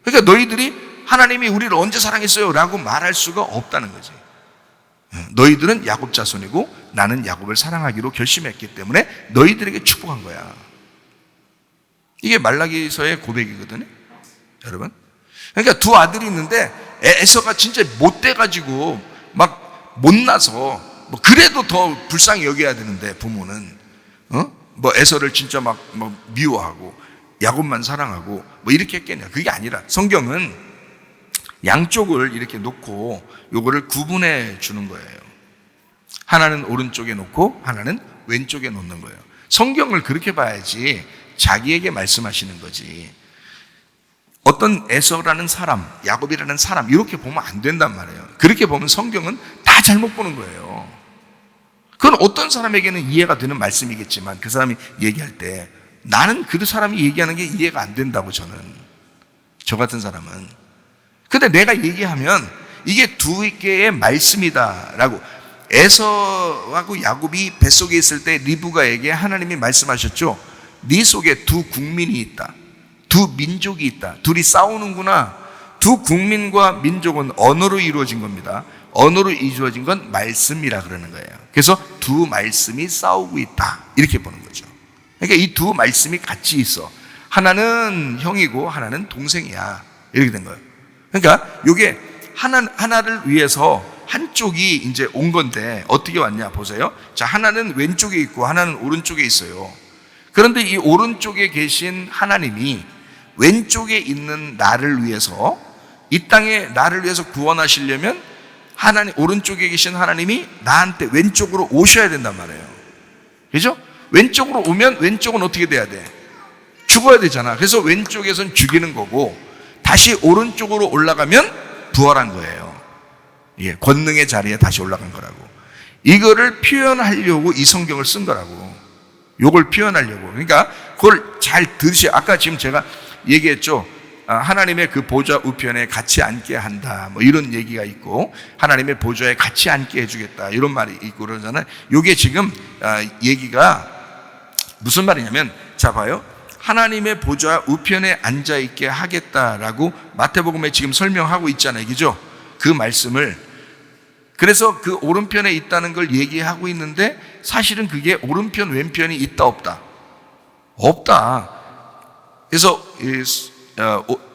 그러니까 너희들이 하나님이 우리를 언제 사랑했어요? 라고 말할 수가 없다는 거지. 너희들은 야곱 자손이고 나는 야곱을 사랑하기로 결심했기 때문에 너희들에게 축복한 거야. 이게 말라기서의 고백이거든요, 여러분. 그러니까 두 아들이 있는데 에서가 진짜 못돼가지고 막 못나서 그래도 더 불쌍히 여겨야 되는데 부모는 에서를 진짜 막 미워하고 야곱만 사랑하고 이렇게 했겠냐. 그게 아니라 성경은 양쪽을 이렇게 놓고 요거를 구분해 주는 거예요. 하나는 오른쪽에 놓고 하나는 왼쪽에 놓는 거예요. 성경을 그렇게 봐야지 자기에게 말씀하시는 거지. 어떤 에서라는 사람, 야곱이라는 사람 이렇게 보면 안 된단 말이에요. 그렇게 보면 성경은 다 잘못 보는 거예요. 그건 어떤 사람에게는 이해가 되는 말씀이겠지만 그 사람이 얘기할 때 나는 그 사람이 얘기하는 게 이해가 안 된다고, 저는. 저 같은 사람은. 근데 내가 얘기하면 이게 두 개의 말씀이다라고. 에서하고 야곱이 뱃속에 있을 때 리브가에게 하나님이 말씀하셨죠. 네 속에 두 국민이 있다. 두 민족이 있다. 둘이 싸우는구나. 두 국민과 민족은 언어로 이루어진 겁니다. 언어로 이루어진 건 말씀이라 그러는 거예요. 그래서 두 말씀이 싸우고 있다. 이렇게 보는 거죠. 그러니까 이 두 말씀이 같이 있어. 하나는 형이고 하나는 동생이야. 이렇게 된 거예요. 그러니까 이게 하나를 위해서 한쪽이 이제 온 건데 어떻게 왔냐 보세요. 자, 하나는 왼쪽에 있고 하나는 오른쪽에 있어요. 그런데 이 오른쪽에 계신 하나님이 왼쪽에 있는 나를 위해서, 이 땅에 나를 위해서 구원하시려면 하나님, 오른쪽에 계신 하나님이 나한테 왼쪽으로 오셔야 된단 말이에요. 그죠? 왼쪽으로 오면 왼쪽은 어떻게 돼야 돼? 죽어야 되잖아. 그래서 왼쪽에선 죽이는 거고 다시 오른쪽으로 올라가면 부활한 거예요. 예, 권능의 자리에 다시 올라간 거라고. 이거를 표현하려고 이 성경을 쓴 거라고. 요걸 표현하려고. 그러니까 그걸 잘 들으세요. 아까 지금 제가 얘기했죠. 하나님의 그 보좌 우편에 같이 앉게 한다. 뭐 이런 얘기가 있고, 하나님의 보좌에 같이 앉게 해주겠다. 이런 말이 있고 그러잖아요. 요게 지금 얘기가 무슨 말이냐면, 자 봐요. 하나님의 보좌 우편에 앉아 있게 하겠다라고 마태복음에 지금 설명하고 있잖아요. 그죠? 그 말씀을. 그래서 그 오른편에 있다는 걸 얘기하고 있는데 사실은 그게 오른편 왼편이 있다 없다? 없다. 그래서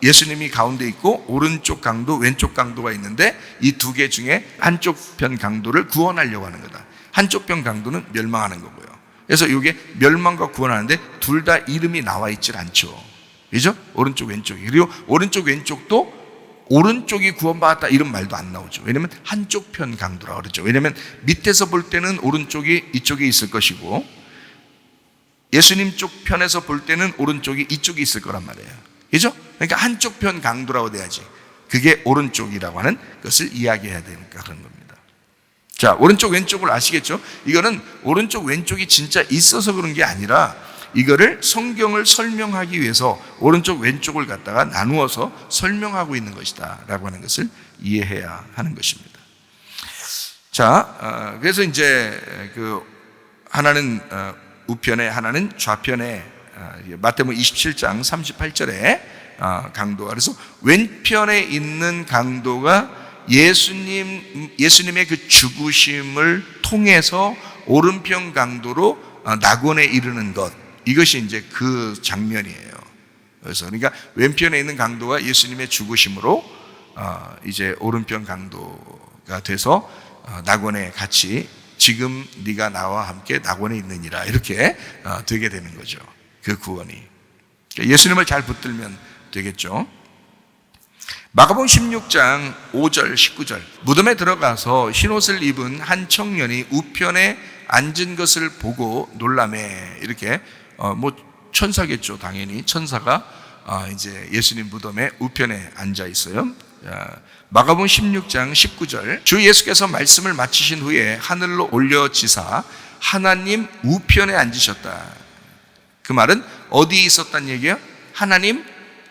예수님이 가운데 있고 오른쪽 강도 왼쪽 강도가 있는데 이 두 개 중에 한쪽 편 강도를 구원하려고 하는 거다. 한쪽 편 강도는 멸망하는 거고요. 그래서 이게 멸망과 구원하는데 둘 다 이름이 나와 있질 않죠. 그죠? 오른쪽 왼쪽이. 그리고 오른쪽 왼쪽도 오른쪽이 구원받았다 이런 말도 안 나오죠. 왜냐면 한쪽 편 강도라고 그러죠. 왜냐면 밑에서 볼 때는 오른쪽이 이쪽에 있을 것이고 예수님 쪽 편에서 볼 때는 오른쪽이 이쪽에 있을 거란 말이에요. 그죠? 그러니까 한쪽 편 강도라고 돼야지. 그게 오른쪽이라고 하는 것을 이야기해야 되니까 그런 겁니다. 자, 오른쪽 왼쪽을 아시겠죠? 이거는 오른쪽 왼쪽이 진짜 있어서 그런 게 아니라 이거를 성경을 설명하기 위해서 오른쪽 왼쪽을 갖다가 나누어서 설명하고 있는 것이다 라고 하는 것을 이해해야 하는 것입니다. 자, 그래서 이제 그 하나는 우편에 하나는 좌편에 마태복음 27장 38절에 강도가, 그래서 왼편에 있는 강도가 예수님의 그 죽으심을 통해서 오른편 강도로 낙원에 이르는 것, 이것이 이제 그 장면이에요. 그래서 그러니까 왼편에 있는 강도가 예수님의 죽으심으로 이제 오른편 강도가 돼서 낙원에 같이 지금 네가 나와 함께 낙원에 있느니라 이렇게 되게 되는 거죠. 그 구원이. 그러니까 예수님을 잘 붙들면 되겠죠. 마가복음 16장 5절 19절 무덤에 들어가서 흰옷을 입은 한 청년이 우편에 앉은 것을 보고 놀라매. 이렇게 뭐 천사겠죠. 당연히 천사가 이제 예수님 무덤에 우편에 앉아 있어요. 마가복음 16장 19절 주 예수께서 말씀을 마치신 후에 하늘로 올려지사 하나님 우편에 앉으셨다. 그 말은 어디에 있었단 얘기예요? 하나님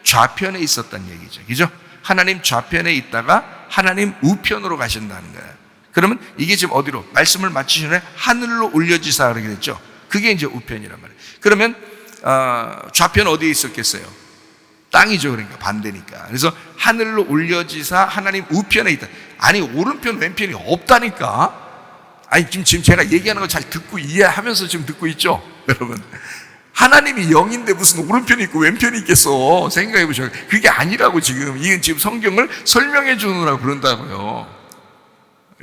좌편에 있었단 얘기죠. 그죠? 하나님 좌편에 있다가 하나님 우편으로 가신다는 거예요. 그러면 이게 지금 어디로? 말씀을 마치신 후에 하늘로 올려지사 그렇게 됐죠. 그게 이제 우편이란 말이에요. 그러면 좌편 어디에 있었겠어요? 땅이죠. 그러니까 반대니까. 그래서 하늘로 올려지사 하나님 우편에 있다. 아니 오른편 왼편이 없다니까. 아니 지금 제가 얘기하는 거 잘 듣고 이해하면서 지금 듣고 있죠, 여러분. 하나님이 영인데 무슨 오른편이 있고 왼편이 있겠어. 생각해 보셔요. 그게 아니라고 지금. 이건 지금 성경을 설명해 주느라고 그런다고요.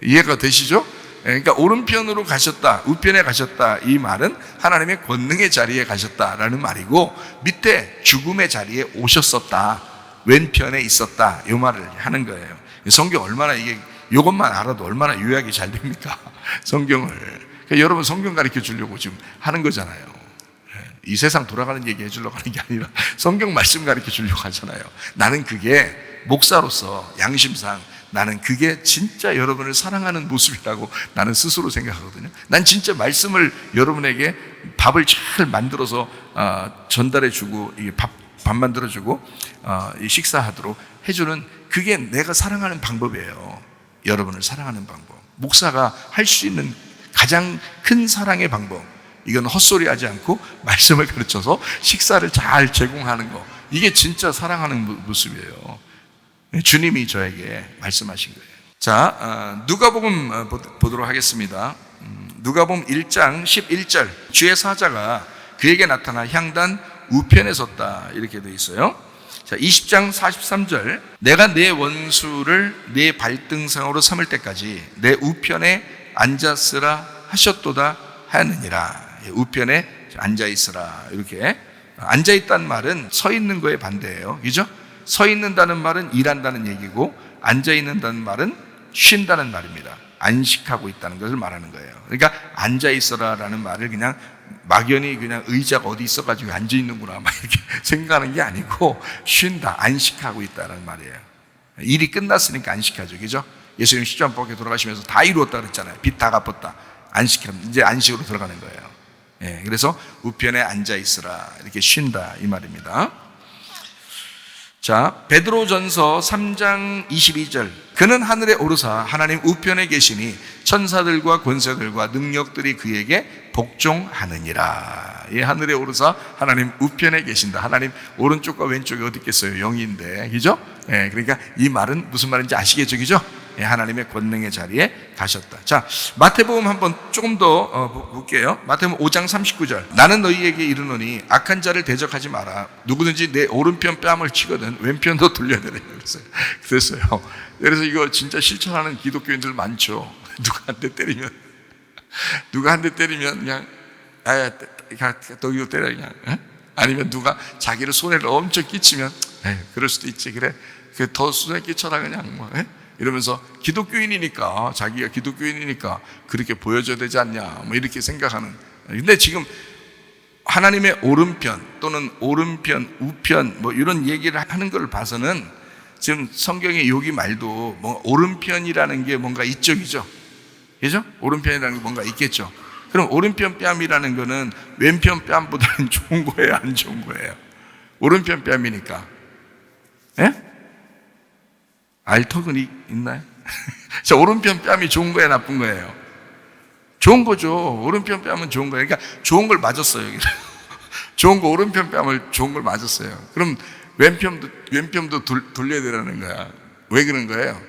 이해가 되시죠? 그러니까 오른편으로 가셨다, 우편에 가셨다, 이 말은 하나님의 권능의 자리에 가셨다라는 말이고, 밑에 죽음의 자리에 오셨었다, 왼편에 있었다, 이 말을 하는 거예요. 성경 얼마나 이것만 알아도 얼마나 요약이 잘 됩니까? 성경을. 그러니까 여러분 성경 가르쳐 주려고 지금 하는 거잖아요. 이 세상 돌아가는 얘기 해주려고 하는 게 아니라 성경 말씀 가르쳐 주려고 하잖아요. 나는 그게 목사로서 양심상 나는 그게 진짜 여러분을 사랑하는 모습이라고 나는 스스로 생각하거든요. 난 진짜 말씀을 여러분에게 밥을 잘 만들어서 전달해 주고 밥 만들어 주고 식사하도록 해주는, 그게 내가 사랑하는 방법이에요. 여러분을 사랑하는 방법. 목사가 할 수 있는 가장 큰 사랑의 방법, 이건 헛소리 하지 않고 말씀을 가르쳐서 식사를 잘 제공하는 거, 이게 진짜 사랑하는 모습이에요. 주님이 저에게 말씀하신 거예요. 자, 누가복음 보도록 하겠습니다. 누가복음 1장 11절 주의 사자가 그에게 나타나 향단 우편에 섰다, 이렇게 되어 있어요. 자, 20장 43절 내가 내 원수를 내 발등상으로 삼을 때까지 내 우편에 앉았으라 하셨도다 하였느니라. 우편에 앉아있으라. 이렇게 앉아있다는 말은 서 있는 거에 반대예요. 그죠? 서 있는다는 말은 일한다는 얘기고 앉아있는다는 말은 쉰다는 말입니다. 안식하고 있다는 것을 말하는 거예요. 그러니까 앉아 있어라라는 말을 그냥 막연히 그냥 의자가 어디 있어가지고 앉아 있는구나 막 이렇게 생각하는 게 아니고 쉰다, 안식하고 있다는 말이에요. 일이 끝났으니까 안식하죠, 그죠? 예수님 십자가에 돌아가시면서 다 이루었다 그랬잖아요. 빚 다 갚았다. 안식하면 이제 안식으로 들어가는 거예요. 예, 그래서 우편에 앉아 있으라, 이렇게 쉰다 이 말입니다. 자, 베드로전서 3장 22절. 그는 하늘에 오르사 하나님 우편에 계시니 천사들과 권세들과 능력들이 그에게 복종하느니라. 이 하늘에 오르사 하나님 우편에 계신다. 하나님 오른쪽과 왼쪽이 어디 있겠어요? 영인데, 그죠? 예, 그러니까 이 말은 무슨 말인지 아시겠죠, 그죠? 예, 하나님의 권능의 자리에 가셨다. 자, 마태복음 한번 조금 더 볼게요. 마태복음 5장 39절. 나는 너희에게 이르노니 악한 자를 대적하지 마라. 누구든지 내 오른편 뺨을 치거든 왼편도 돌려내라. 그랬어요. 그래서 이거 진짜 실천하는 기독교인들 많죠. 누가 한 대 때리면 그냥 또 이거 때려 그냥. 아니면 누가 자기를 손해를 엄청 끼치면 그럴 수도 있지. 그래 더 손해 끼쳐라 그냥 뭐. 이러면서 기독교인이니까, 자기가 기독교인이니까 그렇게 보여줘야 되지 않냐 뭐 이렇게 생각하는. 근데 지금 하나님의 오른편 또는 오른편 우편 뭐 이런 얘기를 하는 걸 봐서는 지금 성경의 여기 말도 뭐 오른편이라는 게 뭔가 이쪽이죠, 그죠? 오른편이라는 게 뭔가 있겠죠. 그럼 오른편 뺨이라는 거는 왼편 뺨보다는 좋은 거예요, 안 좋은 거예요? 오른편 뺨이니까. 예? 알턱은 있나요? 자, 오른편 뺨이 좋은 거예요, 나쁜 거예요? 좋은 거죠. 오른편 뺨은 좋은 거예요. 그러니까 좋은 걸 맞았어요. 좋은 거, 오른편 뺨을 좋은 걸 맞았어요. 그럼 왼편도 돌려야 되라는 거야. 왜 그런 거예요?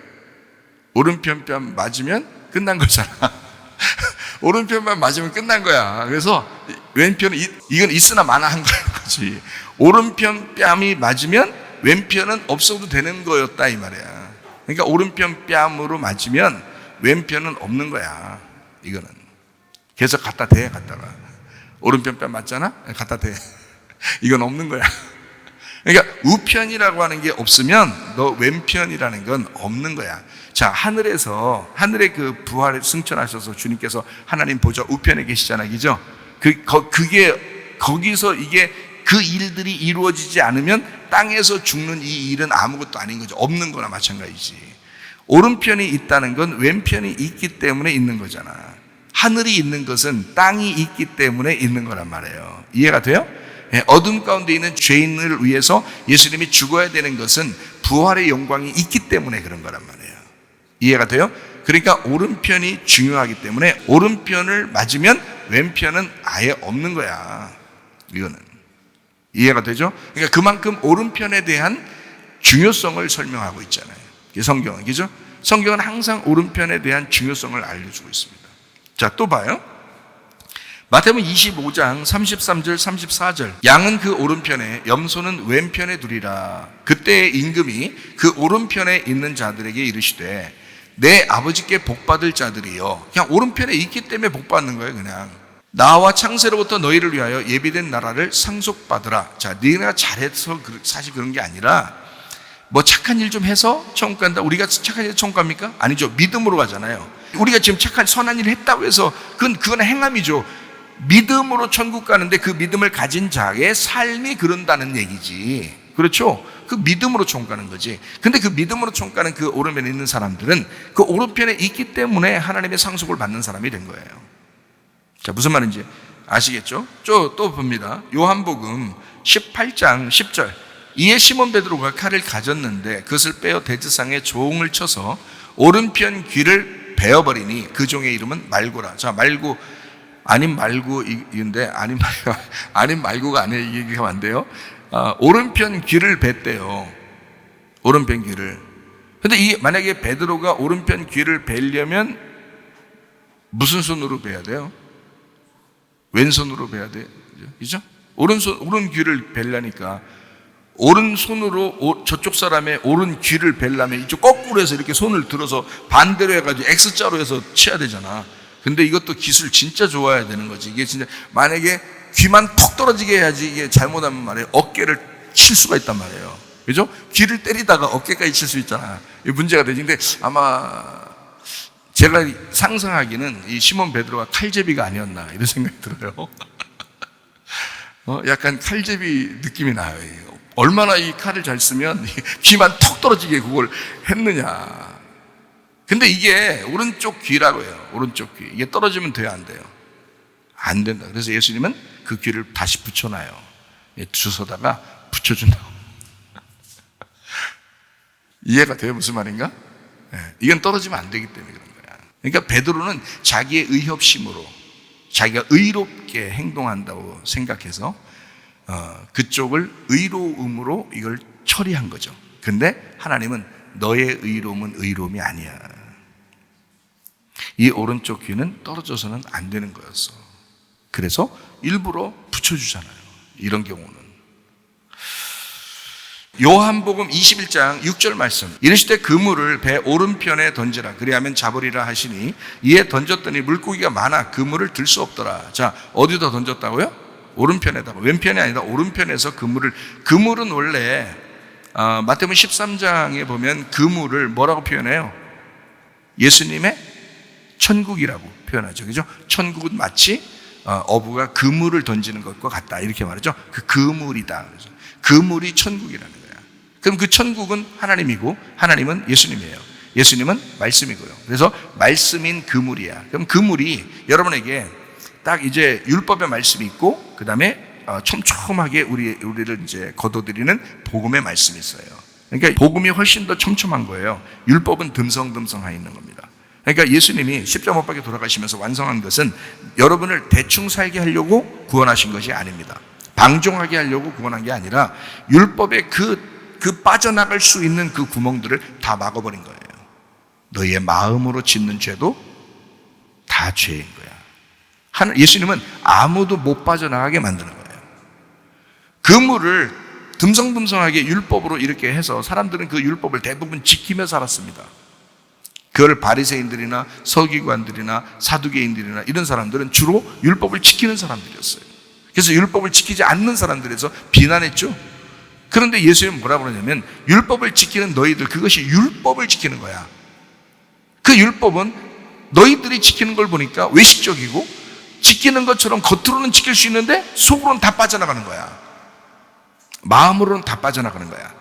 오른편 뺨 맞으면 끝난 거잖아. 오른편만 맞으면 끝난 거야. 그래서 왼편은 이건 있으나 마나한 거지. 오른편 뺨이 맞으면 왼편은 없어도 되는 거였다 이 말이야. 그러니까 오른편 뺨으로 맞으면 왼편은 없는 거야. 이거는 계속 갖다 대. 갖다가 오른편 뺨 맞잖아? 갖다 대. 이건 없는 거야. 그러니까 우편이라고 하는 게 없으면 너 왼편이라는 건 없는 거야. 자, 하늘에 그 부활에 승천하셔서 주님께서 하나님 보좌 우편에 계시잖아요, 그죠? 거기서 이게 그 일들이 이루어지지 않으면 땅에서 죽는 이 일은 아무것도 아닌 거죠. 없는 거나 마찬가지지. 오른편이 있다는 건 왼편이 있기 때문에 있는 거잖아. 하늘이 있는 것은 땅이 있기 때문에 있는 거란 말이에요. 이해가 돼요? 어둠 가운데 있는 죄인을 위해서 예수님이 죽어야 되는 것은 부활의 영광이 있기 때문에 그런 거란 말이에요. 이해가 돼요? 그러니까 오른편이 중요하기 때문에 오른편을 맞으면 왼편은 아예 없는 거야. 이거는 이해가 되죠? 그러니까 그만큼 오른편에 대한 중요성을 설명하고 있잖아요. 성경은, 그죠? 성경은 항상 오른편에 대한 중요성을 알려주고 있습니다. 자, 또 봐요. 마태복음 25장 33절 34절. 양은 그 오른편에, 염소는 왼편에 두리라. 그때의 임금이 그 오른편에 있는 자들에게 이르시되 내 아버지께 복받을 자들이요. 그냥 오른편에 있기 때문에 복받는 거예요. 그냥 나와 창세로부터 너희를 위하여 예비된 나라를 상속받으라. 자, 네가 잘해서 사실 그런 게 아니라 뭐 착한 일 좀 해서 천국 간다. 우리가 착한 일 천국 갑니까? 아니죠. 믿음으로 가잖아요. 우리가 지금 착한 선한 일을 했다고 해서 그건 행함이죠. 믿음으로 천국 가는데 그 믿음을 가진 자의 삶이 그런다는 얘기지. 그렇죠? 그 믿음으로 천국 가는 거지. 근데 그 믿음으로 천국 가는 그 오른편에 있는 사람들은 그 오른편에 있기 때문에 하나님의 상속을 받는 사람이 된 거예요. 자, 무슨 말인지 아시겠죠? 또 봅니다. 요한복음 18장 10절. 이에 시몬 베드로가 칼을 가졌는데 그것을 빼어 대지상에 조응을 쳐서 오른편 귀를 베어버리니 그 종의 이름은 말고라. 자, 말고 아님 말고인데 아님 말고가 아니에요. 이 얘기가 안 돼요. 오른편 귀를 뱄대요. 오른편 귀를. 근데 만약에 베드로가 오른편 귀를 베려면 무슨 손으로 베야 돼요? 왼손으로 베야 돼요. 그죠? 오른 귀를 베려니까 오른손으로 저쪽 사람의 오른 귀를 베려면 이쪽 거꾸로 해서 이렇게 손을 들어서 반대로 해가지고 X자로 해서 쳐야 되잖아. 근데 이것도 기술 진짜 좋아야 되는 거지. 이게 진짜 만약에 귀만 턱 떨어지게 해야지 이게 잘못하면 말이에요. 어깨를 칠 수가 있단 말이에요. 그죠? 귀를 때리다가 어깨까지 칠 수 있잖아. 이게 문제가 되지. 근데 아마 제가 상상하기는 이 시몬 베드로가 칼제비가 아니었나 이런 생각이 들어요. 약간 칼제비 느낌이 나요. 얼마나 이 칼을 잘 쓰면 귀만 턱 떨어지게 그걸 했느냐. 근데 이게 오른쪽 귀라고 해요. 오른쪽 귀. 이게 떨어지면 돼요, 안 돼요? 안 된다. 그래서 예수님은 그 귀를 다시 붙여놔요. 주워다가 붙여준다고. 이해가 돼요? 무슨 말인가? 이건 떨어지면 안 되기 때문에 그런 거야. 그러니까 베드로는 자기의 의협심으로 자기가 의롭게 행동한다고 생각해서 그쪽을 의로움으로 이걸 처리한 거죠. 근데 하나님은 너의 의로움은 의로움이 아니야. 이 오른쪽 귀는 떨어져서는 안 되는 거였어. 그래서 일부러 붙여주잖아요. 이런 경우는. 요한복음 21장 6절 말씀. 이르시되 그물을 배 오른편에 던지라. 그리하면 잡으리라 하시니 이에 던졌더니 물고기가 많아 그물을 들 수 없더라. 자, 어디다 던졌다고요? 오른편에다가. 왼편이 아니라 오른편에서 그물은 원래 마태복음 13장에 보면 그물을 뭐라고 표현해요? 예수님의 천국이라고 표현하죠. 그죠? 천국은 마치 어부가 그물을 던지는 것과 같다. 이렇게 말하죠. 그 그물이다. 그래서 그물이 천국이라는 거야. 그럼 그 천국은 하나님이고 하나님은 예수님이에요. 예수님은 말씀이고요. 그래서 말씀인 그물이야. 그럼 그물이 여러분에게 딱 이제 율법의 말씀이 있고 그 다음에 촘촘하게 우리를 이제 거둬들이는 복음의 말씀이 있어요. 그러니까 복음이 훨씬 더 촘촘한 거예요. 율법은 듬성듬성하 있는 겁니다. 그러니까 예수님이 십자가 못 박혀 돌아가시면서 완성한 것은 여러분을 대충 살게 하려고 구원하신 것이 아닙니다. 방종하게 하려고 구원한 게 아니라 율법의 그 빠져나갈 수 있는 그 구멍들을 다 막아버린 거예요. 너희의 마음으로 짓는 죄도 다 죄인 거야. 예수님은 아무도 못 빠져나가게 만드는 거예요. 그물을 듬성듬성하게 율법으로 이렇게 해서 사람들은 그 율법을 대부분 지키며 살았습니다. 그걸 바리새인들이나 서기관들이나 사두개인들이나 이런 사람들은 주로 율법을 지키는 사람들이었어요. 그래서 율법을 지키지 않는 사람들에서 비난했죠. 그런데 예수님은 뭐라고 그러냐면 율법을 지키는 너희들, 그것이 율법을 지키는 거야. 그 율법은 너희들이 지키는 걸 보니까 외식적이고 지키는 것처럼 겉으로는 지킬 수 있는데 속으로는 다 빠져나가는 거야. 마음으로는 다 빠져나가는 거야.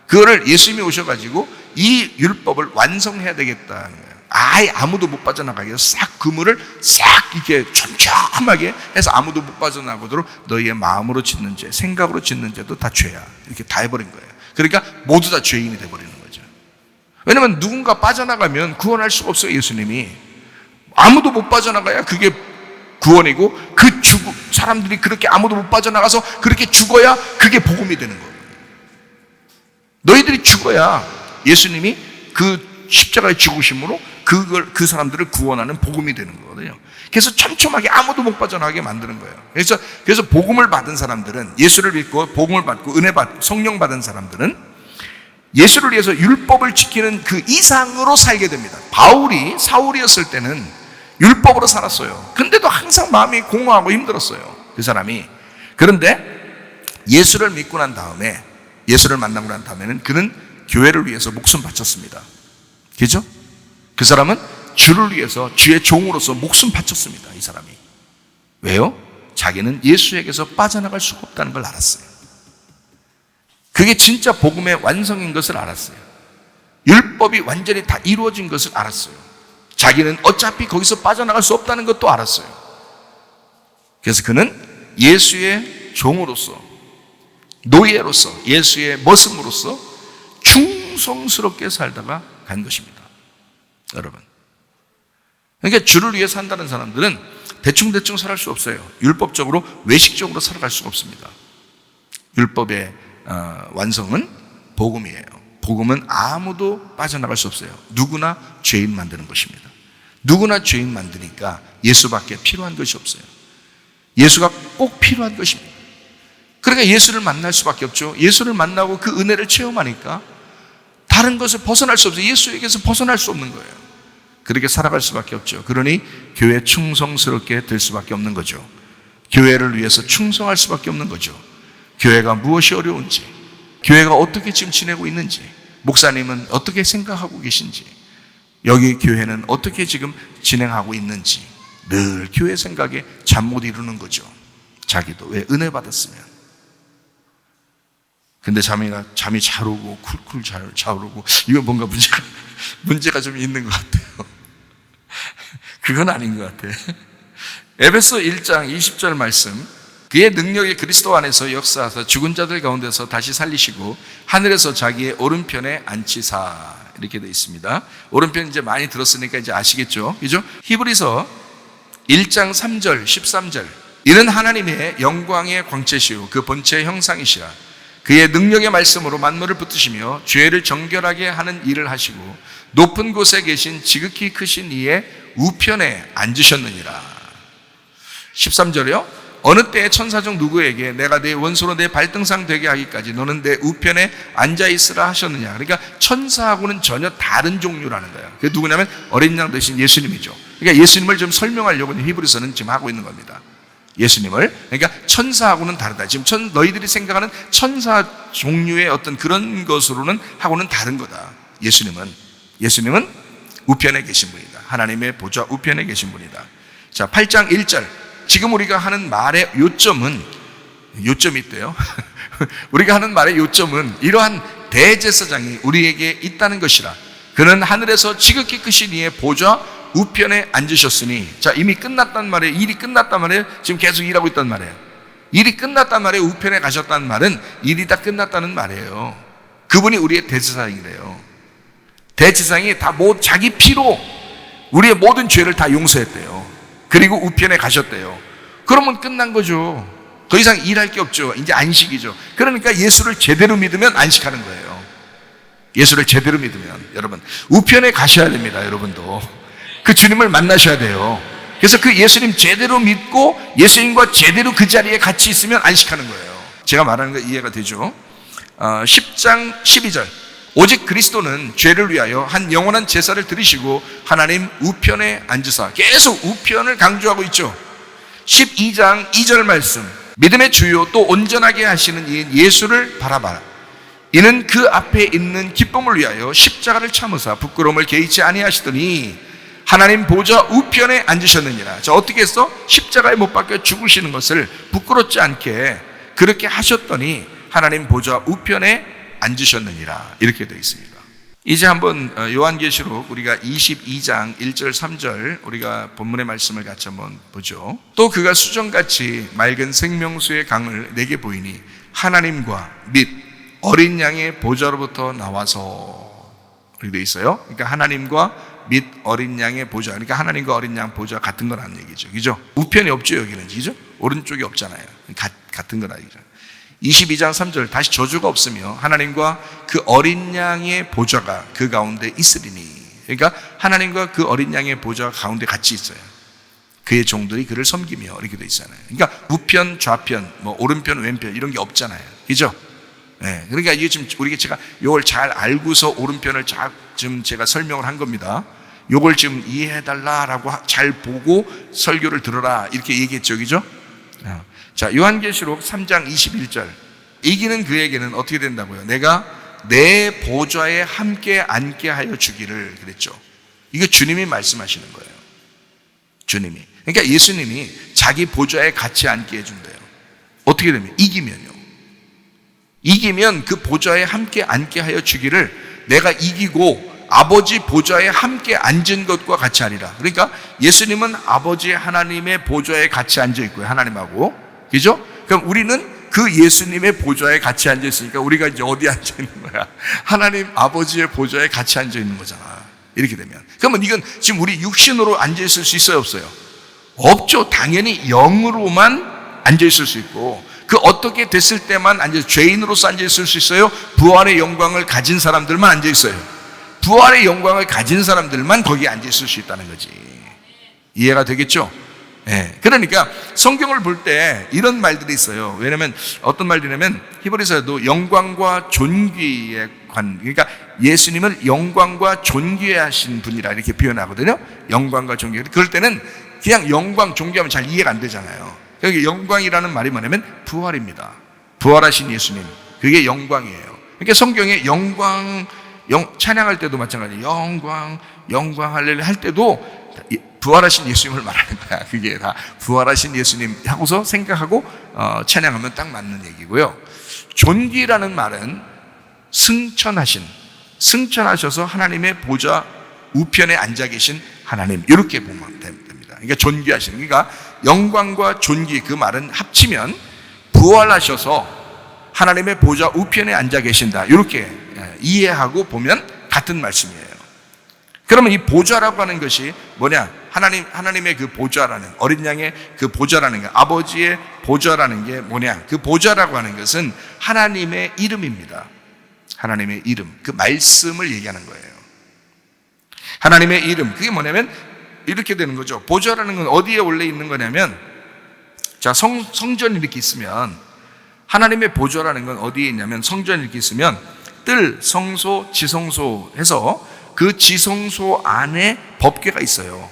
그거를 예수님이 오셔가지고 이 율법을 완성해야 되겠다는 거예요. 아예 아무도 못 빠져나가게 해서 싹 그물을 싹 이렇게 촘촘하게 해서 아무도 못 빠져나가도록 너희의 마음으로 짓는 죄, 생각으로 짓는 죄도 다 죄야. 이렇게 다 해버린 거예요. 그러니까 모두 다 죄인이 돼버리는 거죠. 왜냐면 누군가 빠져나가면 구원할 수가 없어요. 예수님이 아무도 못 빠져나가야 그게 구원이고 사람들이 그렇게 아무도 못 빠져나가서 그렇게 죽어야 그게 복음이 되는 거예요. 너희들이 죽어야 예수님이 그 십자가의 죽으심으로 그 사람들을 구원하는 복음이 되는 거거든요. 그래서 촘촘하게 아무도 못 빠져나가게 만드는 거예요. 그래서 복음을 받은 사람들은, 예수를 믿고 복음을 받고 은혜 받고 성령 받은 사람들은 예수를 위해서 율법을 지키는 그 이상으로 살게 됩니다. 사울이었을 때는 율법으로 살았어요. 근데도 항상 마음이 공허하고 힘들었어요. 그 사람이. 그런데 예수를 믿고 난 다음에, 예수를 만나고 난 다음에는 그는 교회를 위해서 목숨 바쳤습니다. 그죠? 그 사람은 주를 위해서 주의 종으로서 목숨 바쳤습니다. 이 사람이. 왜요? 자기는 예수에게서 빠져나갈 수가 없다는 걸 알았어요. 그게 진짜 복음의 완성인 것을 알았어요. 율법이 완전히 다 이루어진 것을 알았어요. 자기는 어차피 거기서 빠져나갈 수 없다는 것도 알았어요. 그래서 그는 예수의 종으로서, 노예로서, 예수의 머슴으로서 충성스럽게 살다가 간 것입니다. 여러분. 그러니까 주를 위해 산다는 사람들은 대충대충 살아갈 수 없어요. 율법적으로, 외식적으로 살아갈 수가 없습니다. 율법의 완성은 복음이에요. 복음은 아무도 빠져나갈 수 없어요. 누구나 죄인 만드는 것입니다. 누구나 죄인 만드니까 예수밖에 필요한 것이 없어요. 예수가 꼭 필요한 것입니다. 그러니까 예수를 만날 수밖에 없죠. 예수를 만나고 그 은혜를 체험하니까 다른 것을 벗어날 수 없어요. 예수에게서 벗어날 수 없는 거예요. 그렇게 살아갈 수밖에 없죠. 그러니 교회에 충성스럽게 될 수밖에 없는 거죠. 교회를 위해서 충성할 수밖에 없는 거죠. 교회가 무엇이 어려운지, 교회가 어떻게 지금 지내고 있는지, 목사님은 어떻게 생각하고 계신지, 여기 교회는 어떻게 지금 진행하고 있는지 늘 교회 생각에 잠 못 이루는 거죠. 자기도 왜 은혜 받았으면. 근데 잠이 잘 오고 쿨쿨 잘 오고 이거 뭔가 문제가 좀 있는 것 같아요. 그건 아닌 것 같아요. 에베소 1장 20절 말씀, 그의 능력이 그리스도 안에서 역사하사 죽은 자들 가운데서 다시 살리시고 하늘에서 자기의 오른편에 앉히사, 이렇게 되어 있습니다. 오른편 이제 많이 들었으니까 이제 아시겠죠? 그죠? 히브리서 1장 3절 13절, 이는 하나님의 영광의 광채시요 그 본체의 형상이시라. 그의 능력의 말씀으로 만물을 붙드시며 죄를 정결하게 하는 일을 하시고 높은 곳에 계신 지극히 크신 이의 우편에 앉으셨느니라. 13절이요. 어느 때에 천사 중 누구에게 내가 내 원수로 내 발등상 되게 하기까지 너는 내 우편에 앉아있으라 하셨느냐. 그러니까 천사하고는 전혀 다른 종류라는 거예요. 그게 누구냐면 어린 양 대신 예수님이죠. 그러니까 예수님을 좀 설명하려고 히브리서는 지금 하고 있는 겁니다. 예수님을. 그러니까 천사하고는 다르다. 지금 너희들이 생각하는 천사 종류의 어떤 그런 것으로는 하고는 다른 거다. 예수님은 우편에 계신 분이다. 하나님의 보좌 우편에 계신 분이다. 자, 8장 1절. 지금 우리가 하는 말의 요점이 있대요. 우리가 하는 말의 요점은 이러한 대제사장이 우리에게 있다는 것이라. 그는 하늘에서 지극히 크신 이의 보좌 우편에 앉으셨으니. 자, 이미 끝났단 말이에요. 일이 끝났단 말이에요. 지금 계속 일하고 있단 말이에요. 일이 끝났단 말이에요. 우편에 가셨다는 말은 일이 다 끝났다는 말이에요. 그분이 우리의 대제사장이래요. 대제사장이 다 자기 피로 우리의 모든 죄를 다 용서했대요. 그리고 우편에 가셨대요. 그러면 끝난 거죠. 더 이상 일할 게 없죠. 이제 안식이죠. 그러니까 예수를 제대로 믿으면 안식하는 거예요. 예수를 제대로 믿으면. 여러분, 우편에 가셔야 됩니다. 여러분도 그 주님을 만나셔야 돼요. 그래서 그 예수님 제대로 믿고 예수님과 제대로 그 자리에 같이 있으면 안식하는 거예요. 제가 말하는 거 이해가 되죠? 10장 12절. 오직 그리스도는 죄를 위하여 한 영원한 제사를 드리시고 하나님 우편에 앉으사. 계속 우편을 강조하고 있죠. 12장 2절 말씀. 믿음의 주요 또 온전하게 하시는 이인 예수를 바라봐라. 이는 그 앞에 있는 기쁨을 위하여 십자가를 참으사 부끄러움을 개의치 아니하시더니 하나님 보좌 우편에 앉으셨느니라. 자, 어떻게 했어? 십자가에 못 박혀 죽으시는 것을 부끄럽지 않게 그렇게 하셨더니 하나님 보좌 우편에 앉으셨느니라. 이렇게 되어 있습니다. 이제 한번 요한계시록 우리가 22장 1절 3절 우리가 본문의 말씀을 같이 한번 보죠. 또 그가 수정같이 맑은 생명수의 강을 내게 보이니 하나님과 및 어린 양의 보좌로부터 나와서, 이렇게 되어 있어요. 그러니까 하나님과 및 어린 양의 보좌, 그러니까 하나님과 어린 양 보좌 같은 거라는 얘기죠. 그죠? 우편이 없죠. 여기는. 그죠? 오른쪽이 없잖아요. 같은 거라 얘기죠. 22장 3절. 다시 저주가 없으며 하나님과 그 어린 양의 보좌가 그 가운데 있으리니. 그러니까 하나님과 그 어린 양의 보좌가 가운데 같이 있어요. 그의 종들이 그를 섬기며, 이렇게 돼 있잖아요. 그러니까 우편, 좌편, 오른편, 왼편 이런 게 없잖아요. 그죠? 네. 그러니까 이게 지금 제가 이걸 잘 알고서 오른편을 지금 제가 설명을 한 겁니다. 이걸 지금 이해해달라라고 잘 보고 설교를 들어라 이렇게 얘기했죠. 그죠? 자, 요한계시록 3장 21절. 이기는 그에게는 어떻게 된다고요? 내가 내 보좌에 함께 앉게 하여 주기를 그랬죠. 이거 주님이 말씀하시는 거예요. 주님이. 그러니까 예수님이 자기 보좌에 같이 앉게 해준대요. 어떻게 되면? 이기면 그 보좌에 함께 앉게 하여 주기를 내가 이기고 아버지 보좌에 함께 앉은 것과 같이 하리라. 그러니까 예수님은 아버지 하나님의 보좌에 같이 앉아 있고요. 하나님하고. 그죠? 그럼 우리는 그 예수님의 보좌에 같이 앉아 있으니까 우리가 이제 어디 앉아 있는 거야? 하나님 아버지의 보좌에 같이 앉아 있는 거잖아. 이렇게 되면. 그러면 이건 지금 우리 육신으로 앉아 있을 수 있어요, 없어요? 없죠. 당연히 영으로만 앉아 있을 수 있고, 그 어떻게 됐을 때만 죄인으로서 앉아 있을 수 있어요? 부활의 영광을 가진 사람들만 앉아 있어요. 부활의 영광을 가진 사람들만 거기에 앉아 있을 수 있다는 거지. 이해가 되겠죠? 네. 그러니까 성경을 볼 때 이런 말들이 있어요. 왜냐면 어떤 말들이냐면 히브리서에도 영광과 존귀의 그러니까 예수님을 영광과 존귀하신 분이라 이렇게 표현하거든요. 영광과 존귀. 그럴 때는 그냥 영광, 존귀하면 잘 이해가 안 되잖아요. 여기 영광이라는 말이 뭐냐면 부활입니다. 부활하신 예수님. 그게 영광이에요. 그러니까 성경에 영광, 찬양할 때도 마찬가지예요. 영광, 영광, 할렐루야 할 때도 부활하신 예수님을 말하는 거야. 그게 다 부활하신 예수님 하고서 생각하고 찬양하면 딱 맞는 얘기고요. 존귀라는 말은 승천하셔서 하나님의 보좌 우편에 앉아 계신 하나님, 이렇게 보면 됩니다. 그러니까 존귀하시는, 그러니까 영광과 존귀, 그 말은 합치면 부활하셔서 하나님의 보좌 우편에 앉아 계신다, 이렇게 이해하고 보면 같은 말씀이에요. 그러면 이 보좌라고 하는 것이 뭐냐? 하나님의 그 보좌라는, 어린 양의 그 보좌라는 게, 아버지의 보좌라는 게 뭐냐? 그 보좌라고 하는 것은 하나님의 이름입니다. 하나님의 이름, 그 말씀을 얘기하는 거예요. 하나님의 이름, 그게 뭐냐면 이렇게 되는 거죠. 보좌라는 건 어디에 원래 있는 거냐면, 자, 성전이 이렇게 있으면, 하나님의 보좌라는 건 어디에 있냐면, 성전이 이렇게 있으면 뜰, 성소, 지성소 해서 그 지성소 안에 법궤가 있어요.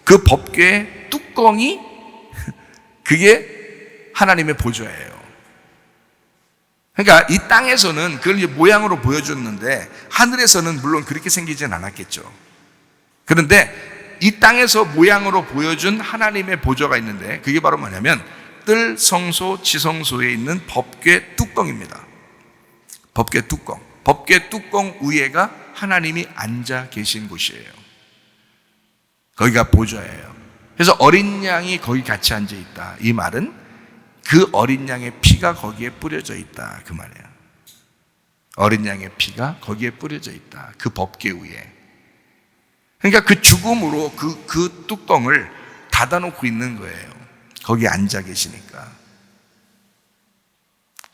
그 법궤 뚜껑이 그게 하나님의 보좌예요. 그러니까 이 땅에서는 그걸 이제 모양으로 보여줬는데, 하늘에서는 물론 그렇게 생기진 않았겠죠. 그런데 이 땅에서 모양으로 보여준 하나님의 보좌가 있는데, 그게 바로 뭐냐면 뜰, 성소, 지성소에 있는 법궤 뚜껑입니다. 법궤 뚜껑. 법궤 뚜껑 위에가 하나님이 앉아 계신 곳이에요. 거기가 보좌예요. 그래서 어린 양이 거기 같이 앉아 있다, 이 말은 그 어린 양의 피가 거기에 뿌려져 있다, 그 말이에요. 어린 양의 피가 거기에 뿌려져 있다, 그 법궤 위에. 그러니까 그 죽음으로 그 뚜껑을 닫아놓고 있는 거예요. 거기에 앉아 계시니까.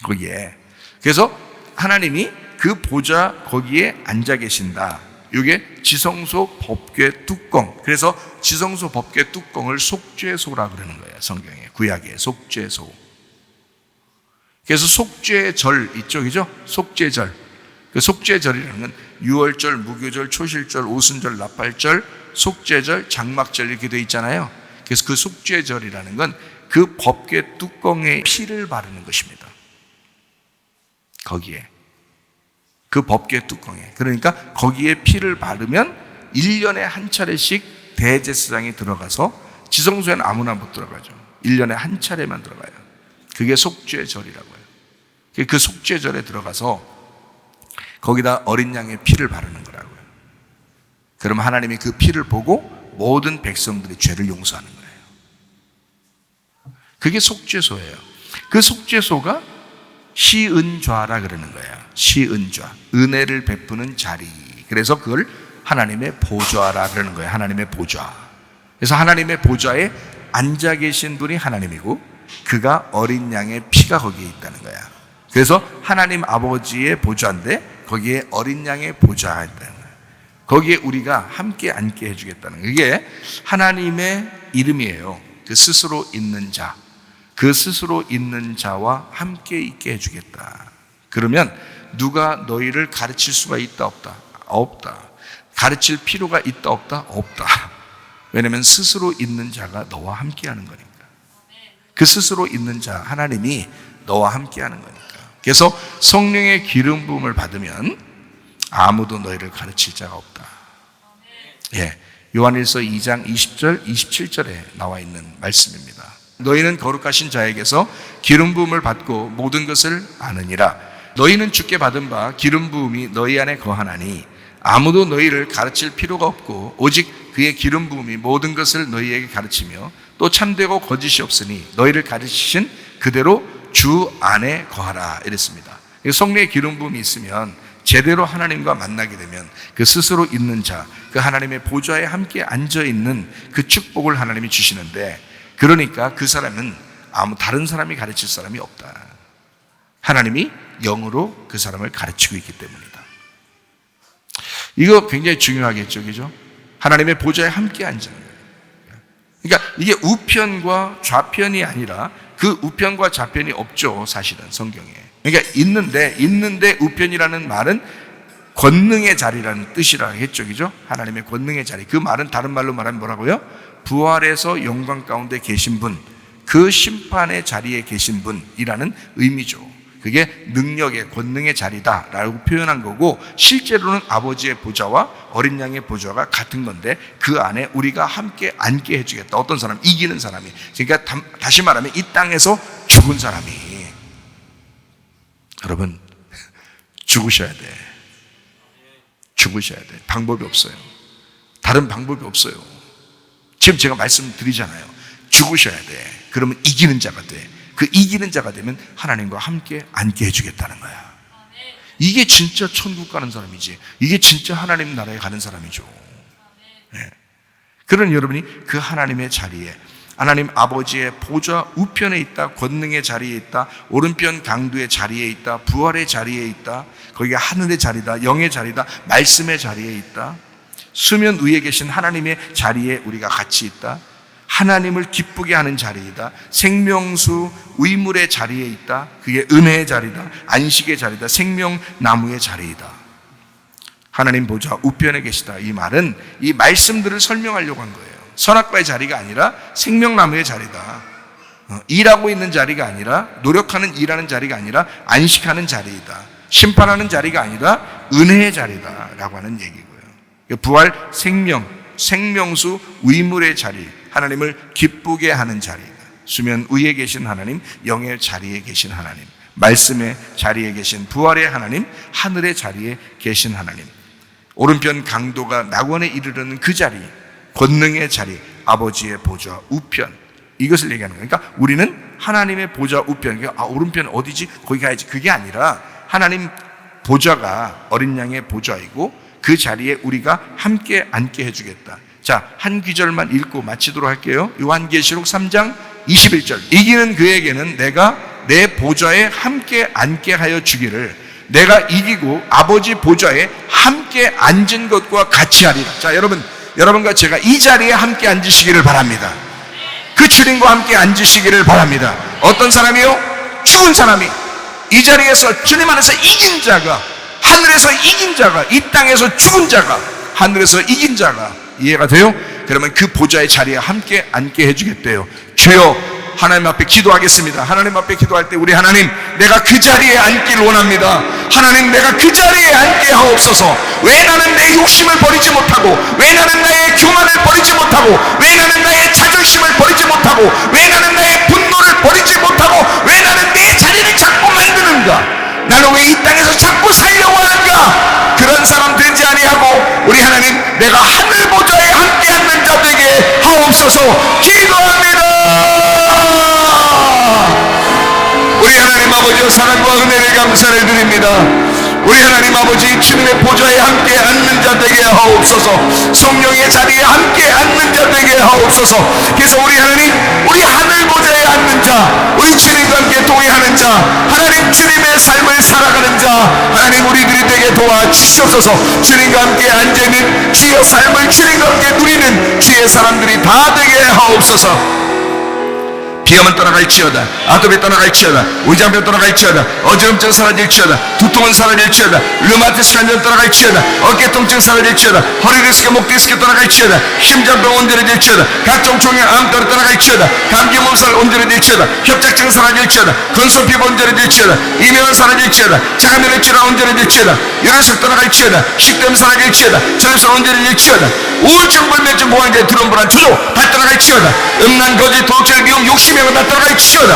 거기에. 그래서 하나님이 그 보좌 거기에 앉아 계신다. 이게 지성소 법궤 뚜껑. 그래서 지성소 법궤 뚜껑을 속죄소라 그러는 거예요. 성경에, 구약에 속죄소. 그래서 속죄절 있죠, 그죠? 속죄절. 그 속죄절이라는 건 유월절, 무교절, 초실절, 오순절, 나팔절, 속죄절, 장막절 이렇게 되어 있잖아요. 그래서 그 속죄절이라는 건 그 법궤 뚜껑에 피를 바르는 것입니다. 거기에, 그 법궤 뚜껑에. 그러니까 거기에 피를 바르면 1년에 한 차례씩 대제사장이 들어가서, 지성소에는 아무나 못 들어가죠. 1년에 한 차례만 들어가요. 그게 속죄절이라고 해요. 그 속죄절에 들어가서 거기다 어린 양의 피를 바르는 거라고요. 그럼 하나님이 그 피를 보고 모든 백성들의 죄를 용서하는 거예요. 그게 속죄소예요. 그 속죄소가 시은좌라 그러는 거예요. 시은좌, 은혜를 베푸는 자리. 그래서 그걸 하나님의 보좌라 그러는 거예요. 하나님의 보좌. 그래서 하나님의 보좌에 앉아 계신 분이 하나님이고, 그가 어린 양의 피가 거기에 있다는 거야. 그래서 하나님 아버지의 보좌인데 거기에 어린 양의 보좌가 있다는 거야. 거기에 우리가 함께 앉게 해주겠다는 거예요. 이게 하나님의 이름이에요. 그 스스로 있는 자, 그 스스로 있는 자와 함께 있게 해주겠다. 그러면 누가 너희를 가르칠 수가 있다 없다? 없다. 가르칠 필요가 있다 없다? 없다. 왜냐하면 스스로 있는 자가 너와 함께 하는 거니까. 그 스스로 있는 자 하나님이 너와 함께 하는 거니까. 그래서 성령의 기름 부음을 받으면 아무도 너희를 가르칠 자가 없다. 예, 요한일서 2장 20절 27절에 나와 있는 말씀입니다. 너희는 거룩하신 자에게서 기름 부음을 받고 모든 것을 아느니라. 너희는 주께 받은 바 기름 부음이 너희 안에 거하나니 아무도 너희를 가르칠 필요가 없고 오직 그의 기름 부음이 모든 것을 너희에게 가르치며 또 참되고 거짓이 없으니 너희를 가르치신 그대로 주 안에 거하라, 이랬습니다. 성령의 기름 부음이 있으면, 제대로 하나님과 만나게 되면 그 스스로 있는 자, 그 하나님의 보좌에 함께 앉아 있는 그 축복을 하나님이 주시는데, 그러니까 그 사람은 다른 사람이 가르칠 사람이 없다. 하나님이 영으로 그 사람을 가르치고 있기 때문이다. 이거 굉장히 중요하겠죠, 그죠? 하나님의 보좌에 함께 앉는 거예요. 그러니까 이게 우편과 좌편이 아니라, 그 우편과 좌편이 없죠, 사실은 성경에. 그러니까 있는데 우편이라는 말은 권능의 자리라는 뜻이라고 했죠, 그죠? 하나님의 권능의 자리. 그 말은 다른 말로 말하면 뭐라고요? 부활해서 영광 가운데 계신 분, 그 심판의 자리에 계신 분이라는 의미죠. 그게 능력의 권능의 자리다라고 표현한 거고, 실제로는 아버지의 보좌와 어린 양의 보좌가 같은 건데 그 안에 우리가 함께 앉게 해주겠다. 어떤 사람? 이기는 사람이. 그러니까 다시 말하면 이 땅에서 죽은 사람이. 여러분, 죽으셔야 돼. 죽으셔야 돼. 방법이 없어요. 다른 방법이 없어요. 지금 제가 말씀드리잖아요. 죽으셔야 돼. 그러면 이기는 자가 돼. 그 이기는 자가 되면 하나님과 함께 앉게 해주겠다는 거야. 이게 진짜 천국 가는 사람이지. 이게 진짜 하나님 나라에 가는 사람이죠. 네. 그런 여러분이 그 하나님의 자리에, 하나님 아버지의 보좌 우편에 있다, 권능의 자리에 있다, 오른편 강도의 자리에 있다, 부활의 자리에 있다, 거기가 하늘의 자리다, 영의 자리다, 말씀의 자리에 있다, 수면 위에 계신 하나님의 자리에 우리가 같이 있다, 하나님을 기쁘게 하는 자리이다, 생명수 의물의 자리에 있다, 그게 은혜의 자리다, 안식의 자리다, 생명나무의 자리이다. 하나님 보좌 우편에 계시다. 이 말은 이 말씀들을 설명하려고 한 거예요. 선악과의 자리가 아니라 생명나무의 자리다. 일하고 있는 자리가 아니라, 노력하는 일하는 자리가 아니라 안식하는 자리이다. 심판하는 자리가 아니라 은혜의 자리다 라고 하는 얘기고요. 부활, 생명, 생명수 의물의 자리, 하나님을 기쁘게 하는 자리이다. 수면 위에 계신 하나님, 영의 자리에 계신 하나님, 말씀의 자리에 계신 부활의 하나님, 하늘의 자리에 계신 하나님, 오른편 강도가 낙원에 이르르는 그 자리, 권능의 자리, 아버지의 보좌 우편, 이것을 얘기하는 거예요. 그러니까 우리는 하나님의 보좌 우편, 그러니까 오른편 어디지? 거기 가야지. 그게 아니라 하나님 보좌가 어린 양의 보좌이고 그 자리에 우리가 함께 앉게 해주겠다. 자, 한 구절만 읽고 마치도록 할게요. 요한계시록 3장 21절. 이기는 그에게는 내가 내 보좌에 함께 앉게 하여 주기를, 내가 이기고 아버지 보좌에 함께 앉은 것과 같이 하리라. 자, 여러분과 제가 이 자리에 함께 앉으시기를 바랍니다. 그 주님과 함께 앉으시기를 바랍니다. 어떤 사람이요? 죽은 사람이. 이 자리에서 주님 안에서 이긴 자가, 하늘에서 이긴 자가, 이 땅에서 죽은 자가, 하늘에서 이긴 자가. 이해가 돼요? 그러면 그 보좌의 자리에 함께 앉게 해주겠대요. 주여, 하나님 앞에 기도하겠습니다. 하나님 앞에 기도할 때 우리 하나님, 내가 그 자리에 앉기를 원합니다. 하나님, 내가 그 자리에 앉게 하옵소서. 왜 나는 내 욕심을 버리지 못하고, 왜 나는 나의 교만을 버리지 못하고, 왜 나는 나의 자존심을 버리지 못하고, 왜 나는 나의 분노를 버리지 못하고, 왜 나는 내 자리를 자꾸 만드는가? 나는 왜 이 땅에서 자꾸 살려고 하는가? 그런 사람 되지 아니하고 우리 하나님, 내가 하늘 보좌에 함께 앉는 자 되게 하옵소서. 기도합니다. 우리 하나님 아버지의 사랑과 은혜를 감사를 드립니다. 우리 하나님 아버지, 주님의 보좌에 함께 앉는 자 되게 하옵소서. 성령의 자리에 함께 앉는 자 되게 하옵소서. 그래서 우리 하나님, 우리 하늘 보좌에 앉는 자, 우리 주님과 함께 동행하는 자, 하나님 주님의 삶을 살아가는 자, 하나님 우리들이 되게 도와주시옵소서. 주님과 함께 앉아있는 주의 삶을 주님과 함께 누리는 주의 사람들이 다 되게 하옵소서. 비염은 떠나갈지어다, 아토피 떠나갈지어다, 위장병 떠나갈지어다, 어지럼증 사라질지어다, 두통은 사라질지어다, 류마티스 환전 떠나갈지어다, 어깨 통증 사라질지어다, 허리 디스크, 목 디스크 떠나갈지어다, 심장병 온전해질지어다, 각종 종양 암 떠나갈지어다, 감기 몸살 온전해질지어다, 협착증 사라질지어다, 건소피부 온전해질지어다, 이명은 사라질지어다, 자가면역 질환 온전해질지어다, 혈액술 떠나갈지어다, 식도염 사라질지어다, 저혈압 온전해질지어다, 우울증, 불면증, 고환자, 두려움, 불안, 초조 다 떠나갈지어다, 음란, 거짓, 도둑질, 미용, 욕심 다 떠나갈지어다.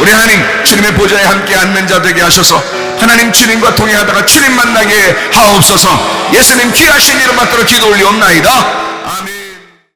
우리 하나님, 주님의 보좌에 함께 앉는 자 되게 하셔서 하나님 주님과 동행하다가 주님 만나게 하옵소서. 예수님 귀하신 이름 받들어 기도 올리옵나이다.